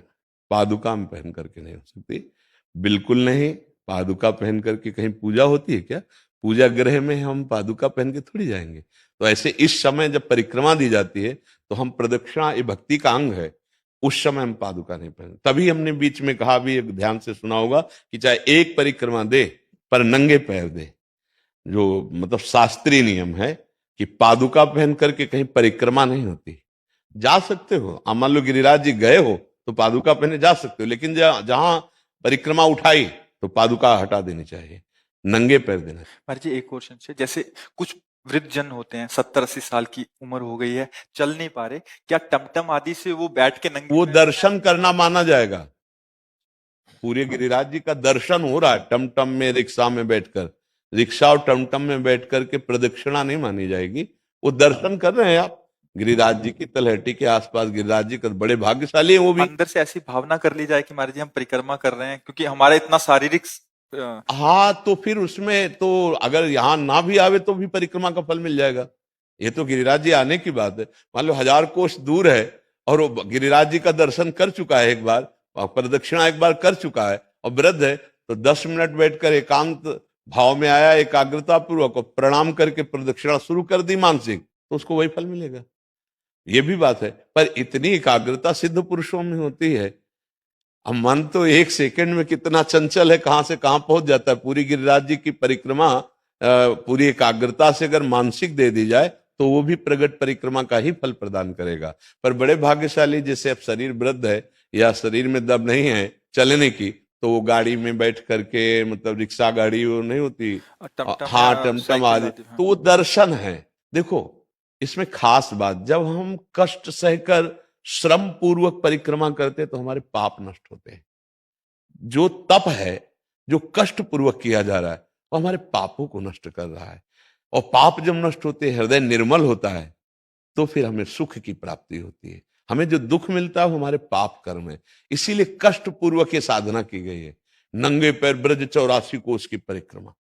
पादुका में पहन करके नहीं हो सकती, बिल्कुल नहीं। पादुका पहन करके कहीं पूजा होती है क्या? पूजा गृह में हम पादुका पहन के थोड़ी जाएंगे। तो ऐसे इस समय जब परिक्रमा दी जाती है तो हम प्रदक्षिणा, ये भक्ति का अंग है, उस समय हम पादुका नहीं पहन। तभी हमने बीच में कहा भी, एक ध्यान से सुना होगा, कि चाहे एक परिक्रमा दे पर नंगे पैर दे। जो मतलब शास्त्रीय नियम है कि पादुका पहन करके कहीं परिक्रमा नहीं होती। जा सकते हो, आप मान लो गिरिराज जी गए हो तो पादुका पहने जा सकते हो, लेकिन जहां परिक्रमा उठाई तो पादुका हटा देनी चाहिए, नंगे पैर देना। महाराज जी एक और संशय, जैसे कुछ वृद्ध जन होते हैं, 70-80 साल की उम्र हो गई है, चल नहीं पा रहे, क्या टमटम आदि से वो बैठ के नंगे वो पैर- दर्शन करना माना जाएगा। पूरे गिरिराज जी का दर्शन हो रहा है टमटम में, रिक्शा में बैठकर, रिक्शा और टमटम में बैठकर के प्रदक्षिणा नहीं मानी जाएगी। वो दर्शन कर रहे हैं आप गिरिराज जी की तलहटी के आसपास, गिरिराज जी का बड़े भाग्यशाली है वो भी। अंदर से ऐसी भावना कर ली जाए कि महाराज जी हम परिक्रमा कर रहे हैं, क्योंकि हमारा इतना शारीरिक हाँ, तो फिर उसमें तो अगर यहाँ ना भी आवे तो भी परिक्रमा का फल मिल जाएगा। ये तो गिरिराज जी आने की बात है। मान लो 1000 कोस दूर है और वो गिरिराज जी का दर्शन कर चुका है एक बार, प्रदक्षिणा एक बार कर चुका है और वृद्ध है, तो 10 मिनट बैठकर एकांत भाव में आया, एकाग्रता पूर्वक प्रणाम करके प्रदक्षिणा शुरू कर दी मानसिक, तो उसको वही फल मिलेगा। ये भी बात है, पर इतनी एकाग्रता सिद्ध पुरुषों में होती है। अब मन तो एक सेकंड में कितना चंचल है, कहां से कहां पहुंच जाता है। पूरी गिरिराज जी की परिक्रमा पूरी एकाग्रता से अगर मानसिक दे दी जाए तो वो भी प्रगट परिक्रमा का ही फल प्रदान करेगा। पर बड़े भाग्यशाली, जैसे अब शरीर वृद्ध है या शरीर में दब नहीं है चलने की, तो वो गाड़ी में बैठ करके, मतलब रिक्शा गाड़ी वो नहीं होती, टमटम हाँ या टमटम साइकिल आदि, आदि, हाँ। तो वो दर्शन है। देखो इसमें खास बात, जब हम कष्ट सहकर श्रम पूर्वक परिक्रमा करते तो हमारे पाप नष्ट होते हैं। जो तप है, जो कष्ट पूर्वक किया जा रहा है, वो हमारे पापों को नष्ट कर रहा है। और पाप जब नष्ट होते हैं, हृदय निर्मल होता है, तो फिर हमें सुख की प्राप्ति होती है। हमें जो दुख मिलता है वो हमारे पाप कर्म है। इसीलिए कष्ट पूर्वक ये साधना की गई है। नंगे पैर ब्रज 84 कोस की परिक्रमा,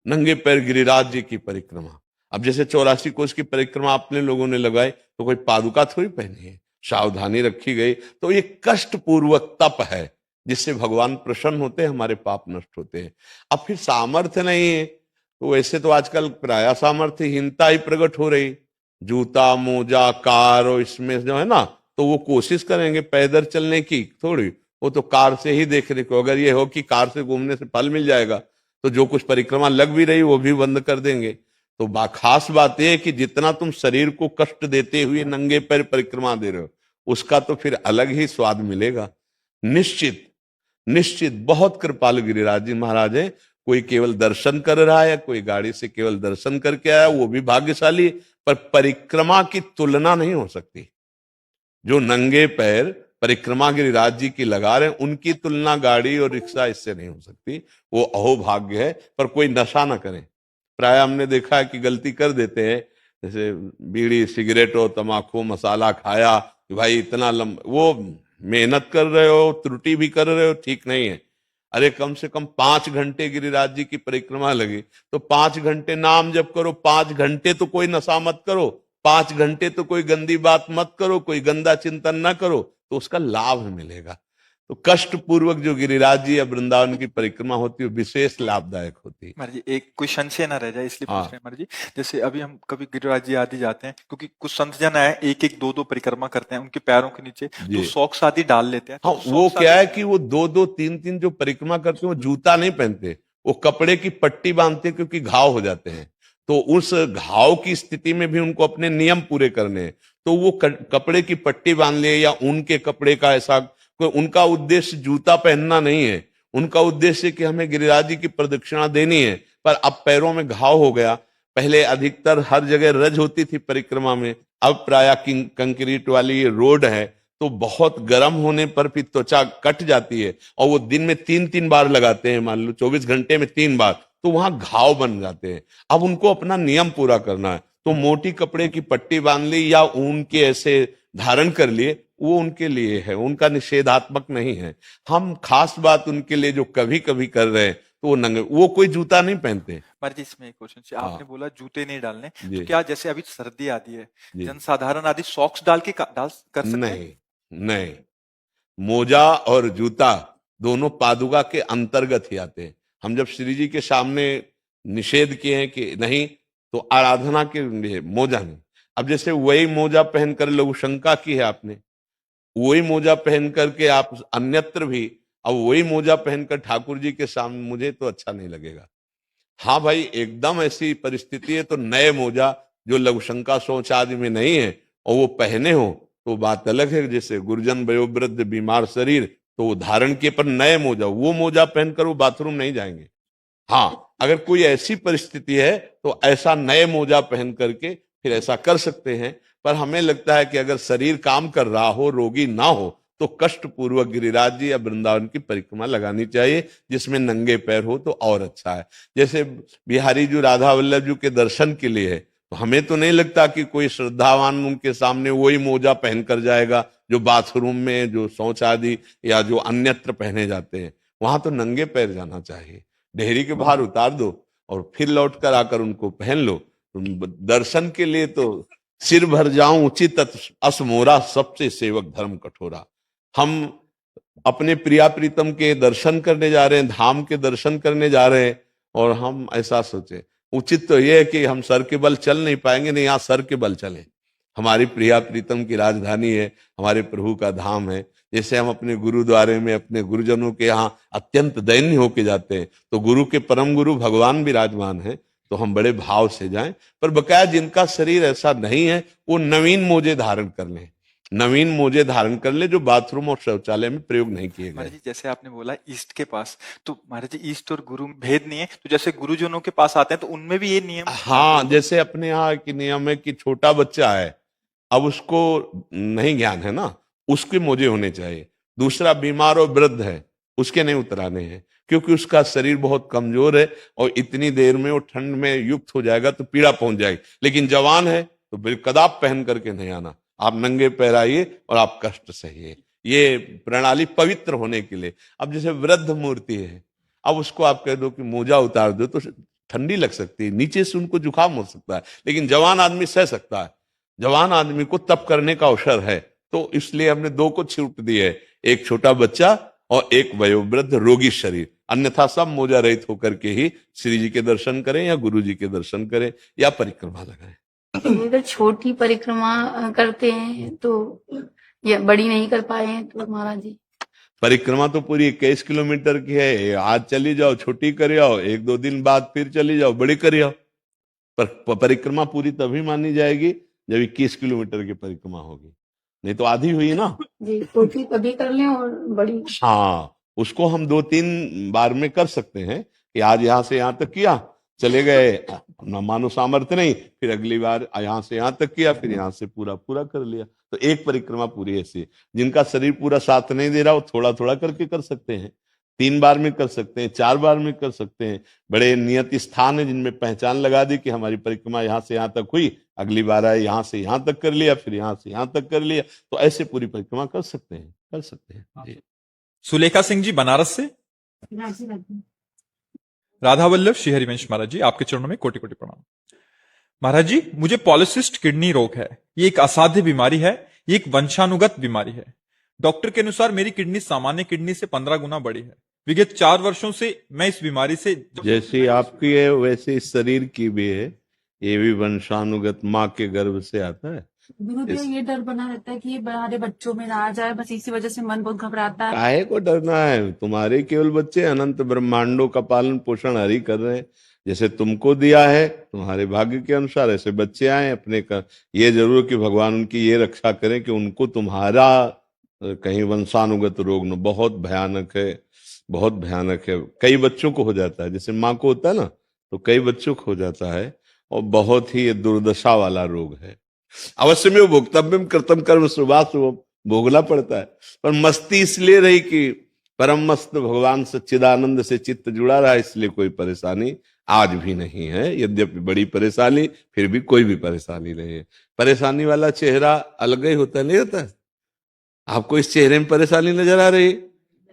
नंगे पैर गिरिराज जी की परिक्रमा। अब जैसे 84 कोस की परिक्रमा अपने लोगों ने लगाई तो कोई पादुका थोड़ी पहनी है, सावधानी रखी गई। तो ये कष्ट पूर्वक तप है जिससे भगवान प्रसन्न होते हैं, हमारे पाप नष्ट होते हैं। अब फिर सामर्थ्य नहीं है तो वैसे तो आजकल प्राय सामर्थ्यहीनता ही प्रकट हो रही। जूता मोजा कार और इसमें जो है ना, तो वो कोशिश करेंगे पैदल चलने की थोड़ी, वो तो कार से ही देख रहे को। अगर ये हो कि कार से घूमने से फल मिल जाएगा तो जो कुछ परिक्रमा लग भी रही वो भी बंद कर देंगे। तो खास बात यह है कि जितना तुम शरीर को कष्ट देते हुए नंगे पैर परिक्रमा दे रहे हो, उसका तो फिर अलग ही स्वाद मिलेगा। निश्चित निश्चित बहुत कृपालु गिरिराज जी महाराज हैं। कोई केवल दर्शन कर रहा है, कोई गाड़ी से केवल दर्शन करके आया, वो भी भाग्यशाली है। पर परिक्रमा की तुलना नहीं हो सकती। जो नंगे पैर परिक्रमा गिरिराज जी की लगा रहे हैं, उनकी तुलना गाड़ी और रिक्शा इससे नहीं हो सकती। वो अहोभाग्य है। पर कोई नशा ना करें। प्राय हमने देखा है कि गलती कर देते हैं, जैसे बीड़ी सिगरेट और तम्बाकू मसाला खाया कि भाई इतना वो मेहनत कर रहे हो, त्रुटि भी कर रहे हो, ठीक नहीं है। अरे कम से कम 5 घंटे गिरिराज जी की परिक्रमा लगी, तो 5 घंटे नाम जप करो, 5 घंटे तो कोई नशा मत करो, 5 घंटे तो कोई गंदी बात मत करो, कोई गंदा चिंतन ना करो, तो उसका लाभ मिलेगा। तो कष्ट पूर्वक जो गिरिराज जी या वृंदावन की परिक्रमा होती है, विशेष लाभदायक होती है। महाराज जी एक कोई संशय ना रह जाए इसलिए हाँ। पूछ रहे हैं महाराज जी। जैसे अभी हम कभी गिरिराज जी आदि जाते हैं, क्योंकि कुछ संत जन आए एक एक दो दो परिक्रमा करते हैं, उनके पैरों के नीचे जी। तो सॉक्स आदि डाल लेते हैं। हाँ, तो वो सॉक्स क्या है आदि- कि वो 2-2 3-3 जो परिक्रमा करते हैं, वो जूता नहीं पहनते, वो कपड़े की पट्टी बांधते हैं, क्योंकि घाव हो जाते हैं। तो उस घाव की स्थिति में भी उनको अपने नियम पूरे करने हैं, तो वो कपड़े की पट्टी बांध ले या ऊन के कपड़े का ऐसा कोई, उनका उद्देश्य जूता पहनना नहीं है। उनका उद्देश्य कि हमें गिरिराज जी की प्रदक्षिणा देनी है। पर अब पैरों में घाव हो गया। पहले अधिकतर हर जगह रज होती थी परिक्रमा में, अब प्राय कंक्रीट वाली ये रोड है, तो बहुत गर्म होने पर भी त्वचा कट जाती है। और वो दिन में 3-3 बार लगाते हैं, मान लो 24 घंटे में 3 बार, तो वहां घाव बन जाते हैं। अब उनको अपना नियम पूरा करना है, तो मोटी कपड़े की पट्टी बांध ली या ऊन के ऐसे धारण कर लिए, वो उनके लिए है, उनका निषेधात्मक नहीं है। हम खास बात उनके लिए जो कभी कभी कर रहे हैं, तो वो नंगे, वो कोई जूता नहीं पहनते। महाराज जी इसमें एक क्वेश्चन, हाँ। आपने बोला जूते नहीं डालने, जी। तो क्या जैसे अभी सर्दी आती है, जी। जनसाधारण आदि सॉक्स डाल के डाल कर सकते हैं? नहीं, नहीं, मोजा और जूता दोनों पादुका के अंतर्गत ही आते हैं। हम जब श्री जी के सामने निषेध किए हैं कि नहीं, तो आराधना के लिए मोजा नहीं। अब जैसे वही मोजा पहनकर लघु शंका की है आपने, वही मोजा पहन करके आप अन्यत्र भी, अब वही मोजा पहनकर ठाकुर जी के सामने, मुझे तो अच्छा नहीं लगेगा। हाँ भाई, एकदम ऐसी परिस्थिति है तो नए मोजा जो लघुशंका सोच आदि में नहीं है और वो पहने हो, तो बात अलग है। जैसे गुरुजन वयोवृद्ध बीमार शरीर, तो वो धारण किए, पर नए मोजा, वो मोजा पहनकर वो बाथरूम नहीं जाएंगे। हाँ, अगर कोई ऐसी परिस्थिति है तो ऐसा नए मोजा पहन करके फिर ऐसा कर सकते हैं। पर हमें लगता है कि अगर शरीर काम कर रहा हो, रोगी ना हो, तो कष्ट पूर्वक गिरिराज जी या वृंदावन की परिक्रमा लगानी चाहिए, जिसमें नंगे पैर हो तो और अच्छा है। जैसे बिहारी जी राधा वल्लभ जी के दर्शन के लिए है, तो हमें तो नहीं लगता कि कोई श्रद्धावान उनके सामने वही मोजा पहन कर जाएगा जो बाथरूम में, जो शौच आदि या जो अन्यत्र पहने जाते हैं। वहां तो नंगे पैर जाना चाहिए। डेहरी के बाहर उतार दो और फिर लौट कर आकर उनको पहन लो। दर्शन के लिए तो सिर भर जाऊं उचित अस मोरा, सबसे सेवक धर्म कठोरा। हम अपने प्रिया प्रीतम के दर्शन करने जा रहे हैं, धाम के दर्शन करने जा रहे हैं, और हम ऐसा सोचे, उचित तो यह है कि हम सर के बल चल नहीं पाएंगे, नहीं, यहाँ सर के बल चले। हमारी प्रिया प्रीतम की राजधानी है, हमारे प्रभु का धाम है। जैसे हम अपने गुरुद्वारे में अपने गुरुजनों के यहाँ अत्यंत दैन्य होके जाते हैं, तो गुरु के परम गुरु भगवान विराजमान है, तो हम बड़े भाव से जाएं। पर बकाया जिनका शरीर ऐसा नहीं है, वो नवीन मोजे धारण कर लें, नवीन मोजे धारण कर ले, जो बाथरूम और शौचालय में प्रयोग नहीं किए गए। महाराज जी जैसे आपने बोला ईस्ट के पास, तो महाराज जी ईस्ट और गुरु में भेद नहीं है, तो जैसे गुरुजनों के पास आते हैं तो उनमें भी ये नियम? हाँ, जैसे अपने यहाँ की नियम है कि छोटा बच्चा है, अब उसको नहीं ज्ञान है ना, उसके मोजे होने चाहिए। दूसरा बीमार और वृद्ध है, उसके नहीं उतराने हैं, क्योंकि उसका शरीर बहुत कमजोर है और इतनी देर में वो ठंड में युक्त हो जाएगा तो पीड़ा पहुंच जाएगी। लेकिन जवान है तो बिलकदाब पहन करके नहीं आना, आप नंगे पैर आइए और आप कष्ट सहिए। ये प्रणाली पवित्र होने के लिए। अब जैसे वृद्ध मूर्ति है, अब उसको आप कह दो कि मोजा उतार दो, तो ठंडी लग सकती है, नीचे से उनको जुकाम हो सकता है, लेकिन जवान आदमी सह सकता है। जवान आदमी को तप करने का अवसर है, तो इसलिए हमने 2 को छूट दी है, एक छोटा बच्चा और एक वयोवृद्ध रोगी शरीर। अन्यथा सब मोजा रहित होकर के ही श्री जी के दर्शन करें या गुरु जी के दर्शन करें या परिक्रमा लगाएं। अगर छोटी परिक्रमा करते हैं तो या बड़ी नहीं कर पाए हैं तो महाराज जी? परिक्रमा तो पूरी 21 किलोमीटर की है, आज चली जाओ, छोटी कर आओ, 1-2 दिन बाद फिर चली जाओ, बड़ी कर आओ। पर परिक्रमा पूरी तभी मानी जाएगी जब 21 किलोमीटर की परिक्रमा होगी, नहीं तो आधी हुई ना जी, छोटी तभी कर लें और बड़ी? हाँ, उसको हम 2-3 बार में कर सकते हैं, कि आज यहां से यहां तक किया, चले गए, ना मानो सामर्थ्य नहीं, फिर अगली बार यहां से यहां तक किया, फिर यहां से पूरा पूरा कर लिया। तो एक परिक्रमा पूरी ऐसी है। जिनका शरीर पूरा साथ नहीं दे रहा, वो थोड़ा थोड़ा करके कर सकते हैं, 3 बार में कर सकते हैं, 4 बार में कर सकते हैं। बड़े नियत स्थान है जिनमें पहचान लगा दी कि हमारी परिक्रमा यहाँ से यहाँ तक हुई, अगली बार आए यहाँ से यहाँ तक कर लिया, फिर यहाँ से यहाँ तक कर लिया। तो ऐसे पूरी परिक्रमा कर सकते हैं, कर सकते हैं जी। सुलेखा सिंह जी बनारस से। राधा वल्लभ श्री हरिवंश महाराज जी, आपके चरणों में कोटि कोटि प्रणाम। महाराज जी, मुझे पॉलिसिस्ट किडनी रोग है। ये एक असाध्य बीमारी है, ये एक वंशानुगत बीमारी है। डॉक्टर के अनुसार मेरी किडनी सामान्य किडनी से 15 गुना बड़ी है। विगत 4 वर्षों से मैं इस बीमारी से जैसी आपकी है वैसे इस शरीर की भी है, ये भी वंशानुगत माँ के गर्भ से आता है। गुरुदेव, ये डर बना रहता है कि ये हमारे बच्चों में ना आ जाए, बस इसी वजह से मन बहुत घबराता है। काहे को डरना है? तुम्हारे केवल बच्चे अनंत ब्रह्मांडों का पालन पोषण हरि कर रहे हैं। जैसे तुमको दिया है तुम्हारे भाग्य के अनुसार ऐसे बच्चे आए अपने का। ये जरूर कि भगवान उनकी ये रक्षा करें कि उनको तुम्हारा कहीं वंशानुगत रोग न, बहुत भयानक है, बहुत भयानक है। कई बच्चों को हो जाता है, जैसे माँ को होता है ना, तो कई बच्चों को हो जाता है, और बहुत ही ये दुर्दशा वाला रोग है। अवश्य में वो भोक्तव्यम कृतम कर्म शुभाशुभम, भोगना पड़ता है। पर मस्ती इसलिए रही कि परम मस्त भगवान सच्चिदानंद से चित्त जुड़ा रहा, इसलिए कोई परेशानी आज भी नहीं है। यद्यपि बड़ी परेशानी, फिर भी कोई भी परेशानी नहीं है। परेशानी वाला चेहरा अलग ही होता नहीं होता है? आपको इस चेहरे में परेशानी नजर आ रही है?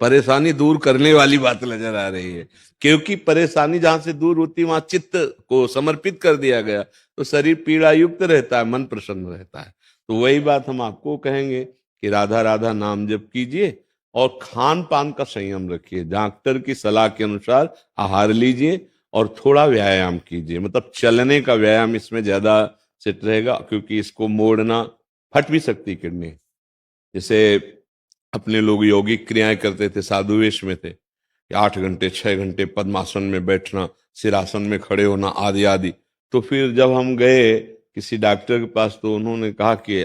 परेशानी दूर करने वाली बात नजर आ रही है, क्योंकि परेशानी जहां से दूर होती है वहां चित्त को समर्पित कर दिया गया, तो शरीर पीड़ा युक्त रहता है, मन प्रसन्न रहता है। तो वही बात हम आपको कहेंगे कि राधा राधा नाम जप कीजिए और खान पान का संयम रखिए। डॉक्टर की सलाह के अनुसार आहार लीजिए और थोड़ा व्यायाम कीजिए, मतलब चलने का व्यायाम इसमें ज्यादा सेट रहेगा, क्योंकि इसको मोड़ना, फट भी सकती किडनी। जैसे अपने लोग योगिक क्रियाएं करते थे, साधु वेश में थे, 8 घंटे 6 घंटे पद्मासन में बैठना, सिरासन में खड़े होना आदि आदि। तो फिर जब हम गए किसी डॉक्टर के पास, तो उन्होंने कहा कि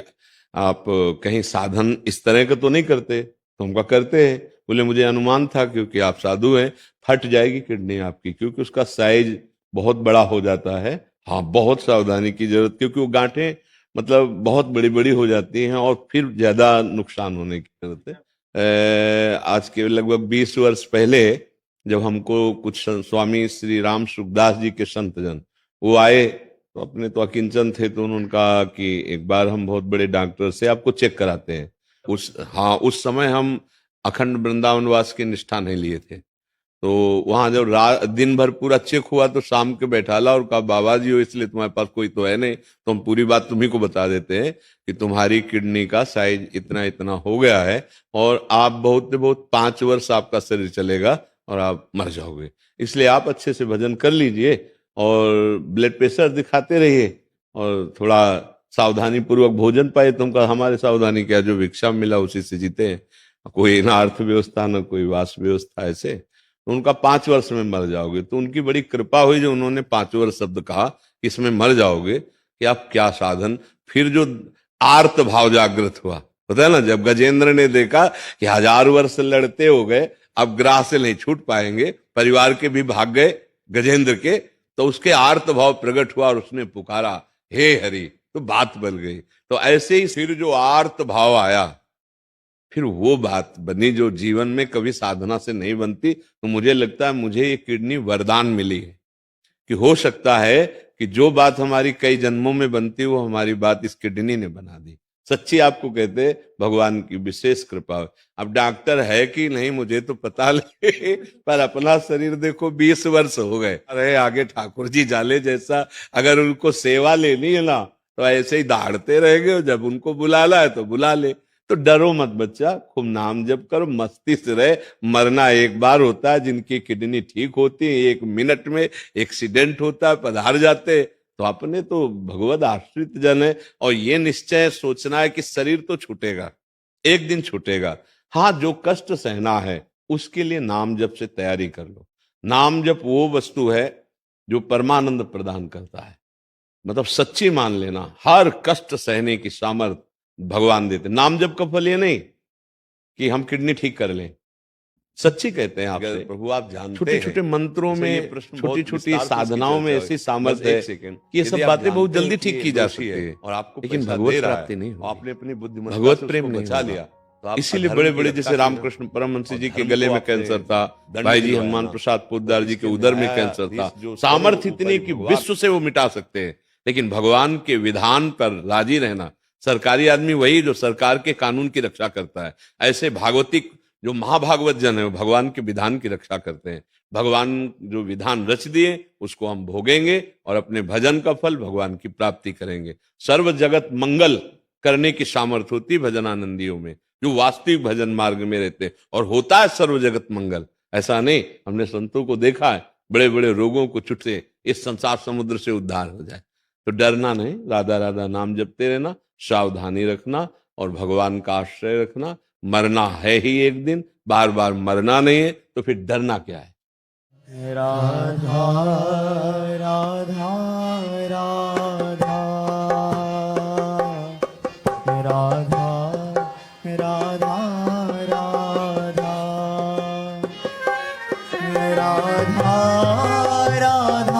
आप कहीं साधन इस तरह का तो नहीं करते? तो हम कहा करते हैं। बोले मुझे अनुमान था, क्योंकि आप साधु हैं, फट जाएगी किडनी आपकी, क्योंकि उसका साइज बहुत बड़ा हो जाता है। हाँ, बहुत सावधानी की जरूरत, क्योंकि वो गांठें मतलब बहुत बड़ी बड़ी हो जाती हैं और फिर ज्यादा नुकसान होने की जरूरत है। आज के लगभग 20 वर्ष पहले जब हमको कुछ स्वामी श्री राम सुखदास जी के संतजन वो आए, तो अपने तो अकिंचन थे, तो उन्होंने कहा कि एक बार हम बहुत बड़े डॉक्टर से आपको चेक कराते हैं। उस समय हम अखंड वृंदावन वास की निष्ठा नहीं लिए थे। तो वहां जब दिन भर पूरा चेक हुआ, तो शाम के बैठाला और कहा बाबा जी हो, इसलिए तुम्हारे पास कोई तो है नहीं, तो हम पूरी बात तुम्ही को बता देते हैं कि तुम्हारी किडनी का साइज इतना इतना हो गया है और आप बहुत से बहुत 5 वर्ष आपका शरीर चलेगा और आप मर जाओगे। इसलिए आप अच्छे से भजन कर लीजिए और ब्लड प्रेशर दिखाते रहिए और थोड़ा सावधानी पूर्वक भोजन पाए। तुमका हमारे सावधानी क्या, जो भिक्षा मिला उसी से जीते हैं, कोई ना अर्थव्यवस्था ना कोई वास व्यवस्था। ऐसे उनका 5 वर्ष में मर जाओगे। तो उनकी बड़ी कृपा हुई जो उन्होंने 5 वर्ष शब्द कहा कि इसमें मर जाओगे, कि आप क्या साधन। फिर जो आर्त भाव जागृत हुआ, पता है ना, जब गजेंद्र ने देखा कि 1000 वर्ष लड़ते हो गए, अब ग्राह से नहीं छूट पाएंगे, परिवार के भी भाग गए गजेंद्र के, तो उसके आर्त भाव प्रकट हुआ और उसने पुकारा हे हरि, तो बात बन गई। तो ऐसे ही फिर जो आर्त भाव आया, फिर वो बात बनी जो जीवन में कभी साधना से नहीं बनती। तो मुझे लगता है मुझे ये किडनी वरदान मिली है कि हो सकता है कि जो बात हमारी कई जन्मों में बनती वो हमारी बात इस किडनी ने बना दी। सच्ची आपको कहते भगवान की विशेष कृपा। अब डॉक्टर है कि नहीं मुझे तो पता नहीं, पर अपना शरीर देखो 20 वर्ष हो गए। अरे आगे ठाकुर जी जाले जैसा, अगर उनको सेवा लेनी है ना तो ऐसे ही दहाड़ते रहेंगे, जब उनको बुलाना है तो बुला ले। तो डरो मत बच्चा, खूब नाम जप करो, मस्ती से रहे। मरना एक बार होता है, जिनकी किडनी ठीक होती है 1 मिनट में एक्सीडेंट होता है, पधार जाते। तो अपने तो भगवत आश्रित जन है, और ये निश्चय सोचना है कि शरीर तो छूटेगा, एक दिन छूटेगा। हाँ, जो कष्ट सहना है उसके लिए नाम जप से तैयारी कर लो। नाम जप वो वस्तु है जो परमानंद प्रदान करता है। मतलब सच्ची मान लेना, हर कष्ट सहने की सामर्थ्य भगवान देते। नाम जप का फल ये नहीं कि हम किडनी ठीक कर लें, सच्ची कहते हैं आपसे प्रभु, आप जानते छोटे छोटे मंत्रों में, छोटी छोटी साधनाओं में ऐसी सामर्थ्य है कि ये सब बातें बहुत जल्दी ठीक की जा सकती है, और आपको लेकिन भगवत प्राप्ति नहीं, आपने अपनी बुद्धिमत्ता भगवत प्रेम नहीं बचा लिया। इसीलिए बड़े बड़े जैसे रामकृष्ण परमहंस जी के गले में कैंसर था, भाई जी हनुमान प्रसाद पोद्दार जी के उदर में कैंसर था, सामर्थ्य इतनी कि विश्व से वो मिटा सकते हैं। लेकिन भगवान के विधान पर राजी रहना, सरकारी आदमी वही जो सरकार के कानून की रक्षा करता है, ऐसे भागवतिक जो महाभागवत जन है वो भगवान के विधान की रक्षा करते हैं। भगवान जो विधान रच दिए उसको हम भोगेंगे और अपने भजन का फल भगवान की प्राप्ति करेंगे। सर्व जगत मंगल करने की सामर्थ्य होती भजनानंदियों में, जो वास्तविक भजन मार्ग में रहते हैं, और होता है सर्व जगत मंगल। ऐसा नहीं, हमने संतों को देखा है बड़े बड़े रोगों को छुटते इस संसार समुद्र से उद्धार हो जाए। तो डरना नहीं, राधा राधा नाम जपते रहना, सावधानी रखना और भगवान का आश्रय रखना। मरना है ही एक दिन, बार बार मरना नहीं है, तो फिर डरना क्या है। राधा राधा राधा राधा राधा राधा राधा राधा राधा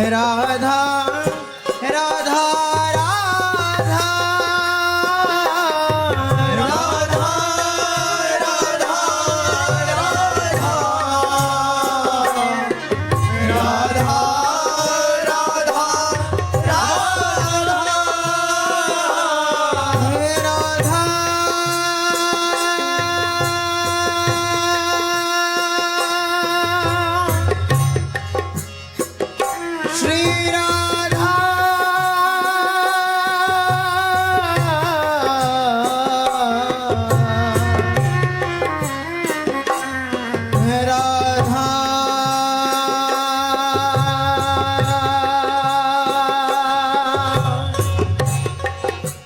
राधा राधा राधा राधा राधा राधा राधा श्री राधा राधा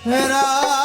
राधा